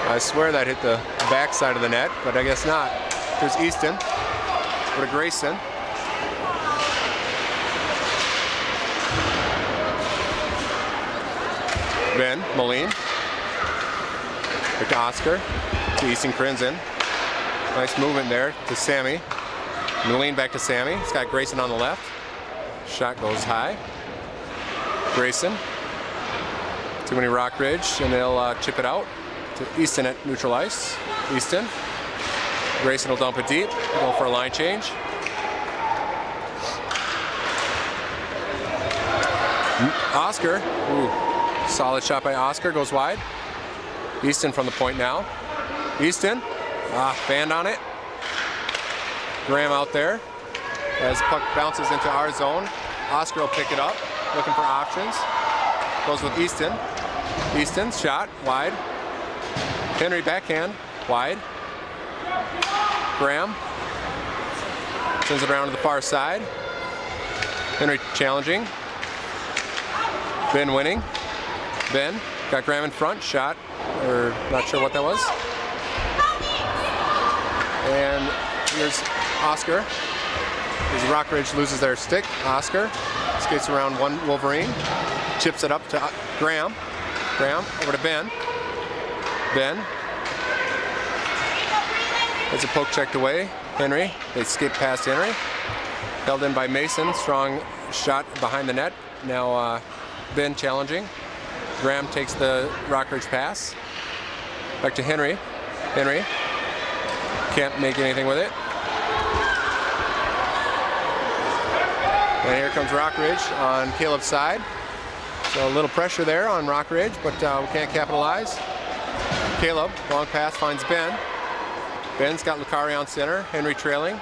I swear that hit the back side of the net, but I guess not. There's Easton. Go to Grayson. Ben, Moline. Back to Oscar. To Easton Crinzen. Nice movement there to Sammy. Moline back to Sammy. He's got Grayson on the left. Shot goes high. Grayson. Too many Rockridge, and they'll chip it out to Easton at neutral ice. Easton. Grayson will dump it deep. Go for a line change. Oscar. Ooh. Solid shot by Oscar. Goes wide. Easton from the point now. Easton. Band on it. Graham out there. As puck bounces into our zone. Oscar will pick it up. Looking for options. Goes with Easton. Easton's shot. Wide. Henry backhand, wide. Graham sends it around to the far side. Henry challenging. Ben winning. Ben got Graham in front, shot, or not sure what that was. And here's Oscar. As Rockridge loses their stick, Oscar skates around one Wolverine, chips it up to Graham. Graham over to Ben. Ben. There's a poke checked away. Henry. They skip past Henry. Held in by Mason. Strong shot behind the net. Now Ben challenging. Graham takes the Rockridge pass. Back to Henry. Henry. Can't make anything with it. And here comes Rockridge on Caleb's side. So a little pressure there on Rockridge, but we can't capitalize. Caleb, long pass, finds Ben. Ben's got Lucari on center. Henry trailing.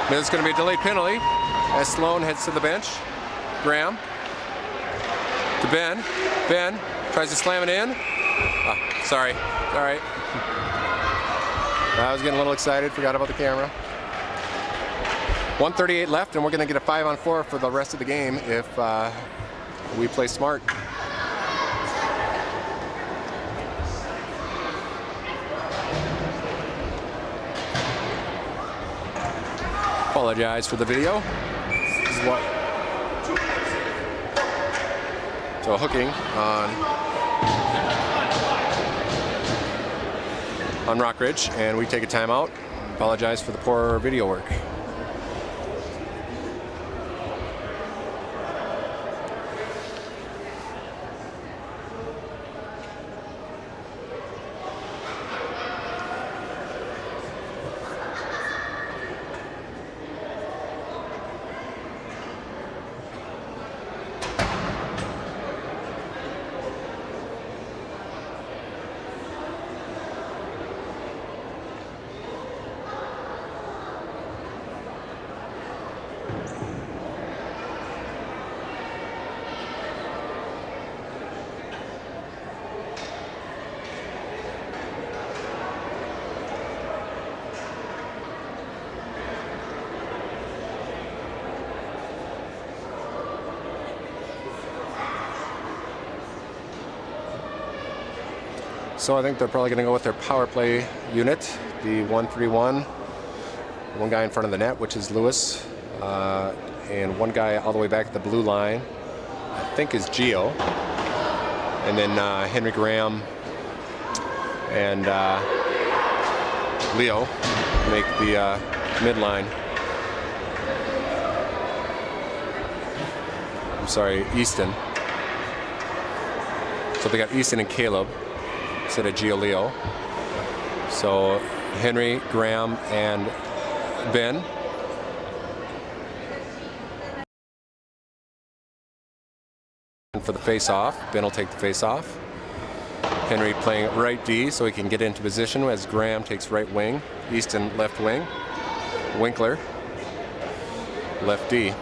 There's going to be a delayed penalty as Sloan heads to the bench. Graham to Ben. Ben tries to slam it in. Sorry. All right. I was getting a little excited. Forgot about the camera. 1:38 left, and we're going to get a 5-on-4 for the rest of the game if we play smart. Apologize for the video. This is what. So hooking on Rockridge, and we take a timeout. Apologize for the poor video work. So I think they're probably going to go with their power play unit, the 1-3-1. One guy in front of the net, which is Lewis, and one guy all the way back at the blue line, I think is Gio. And then Henry Graham and Leo make the midline. I'm sorry, Easton. So they got Easton and Caleb instead of Gio Leo. So Henry, Graham, and Ben. For the face-off, Ben will take the face-off. Henry playing right D so he can get into position as Graham takes right wing. Easton left wing. Winkler left D.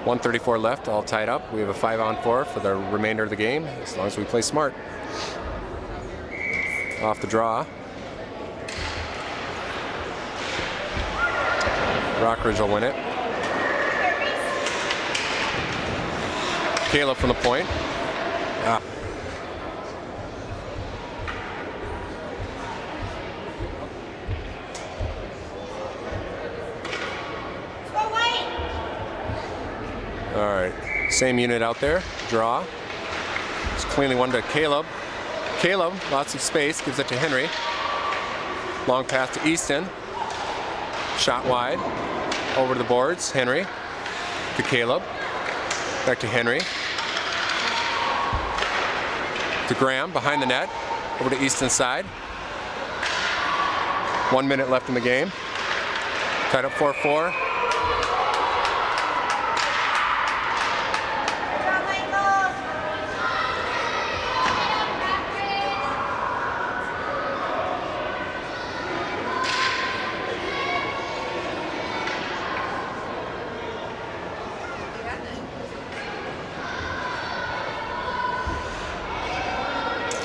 1:34 left, all tied up. We have a 5-on-4 for the remainder of the game, as long as we play smart. Off the draw. Rockridge will win it. Caleb from the point. All right, same unit out there. Draw. Just cleanly one to Caleb. Caleb, lots of space, gives it to Henry. Long pass to Easton. Shot wide. Over to the boards. Henry to Caleb. Back to Henry. To Graham behind the net. Over to Easton's side. 1 minute left in the game. Tied up 4-4.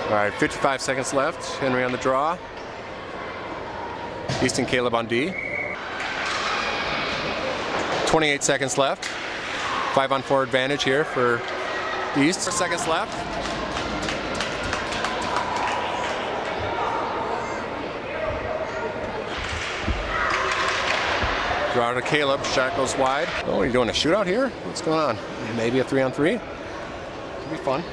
All right, 55 seconds left. Henry on the draw. Easton, Caleb on D. 28 seconds left. 5-on-4 advantage here for East. 4 seconds left. Draw to Caleb. Shot goes wide. Oh, are you doing a shootout here? What's going on? Maybe a 3-on-3? Could be fun.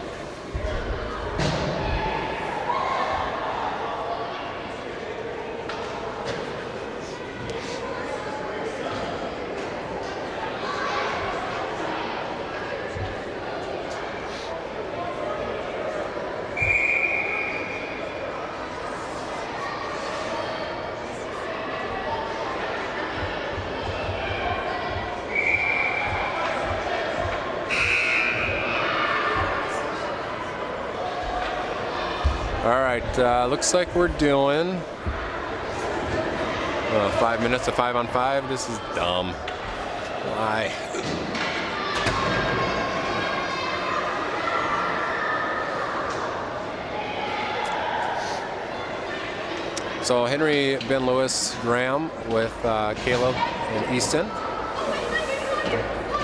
All right, looks like we're doing 5 minutes of 5-on-5. This is dumb. Why? So Henry, Ben Lewis, Graham with Caleb and Easton.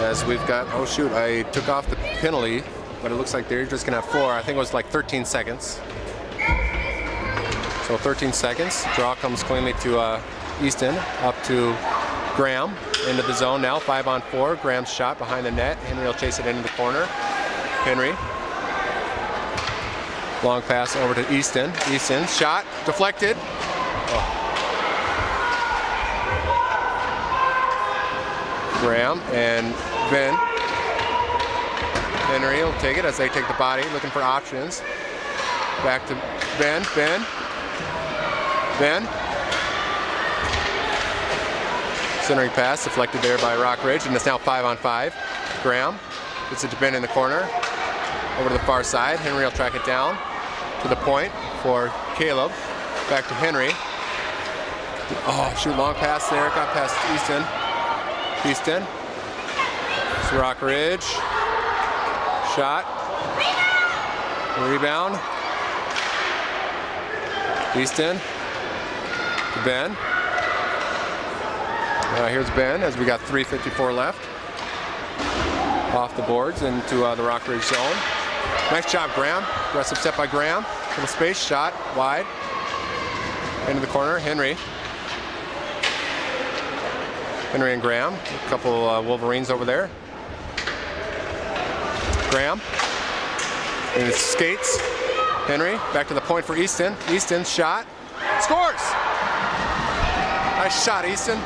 As we've got, oh shoot, I took off the penalty, but it looks like they're just gonna have 4. I think it was like 13 seconds. So 13 seconds. Draw comes cleanly to Easton, up to Graham, into the zone now, 5-on-4. Graham's shot behind the net. Henry will chase it into the corner. Henry. Long pass over to Easton. Easton, shot, deflected. Oh. Graham and Ben. Henry will take it as they take the body, looking for options. Back to Ben. Centering pass deflected there by Rockridge, and it's now 5-on-5. Graham gets it to Ben in the corner. Over to the far side. Henry will track it down to the point for Caleb. Back to Henry. Oh, shoot, long pass there. Got past Easton. It's Rockridge. Shot. Rebound. Easton. To Ben. Here's Ben as we got 3:54 left. Off the boards into the Rockridge zone. Nice job, Graham. Aggressive step by Graham. Little space shot, wide. Into the corner, Henry. Henry and Graham. A couple Wolverines over there. Graham. And it skates. Henry, back to the point for Easton. Easton shot. Scores! Nice shot, Easton.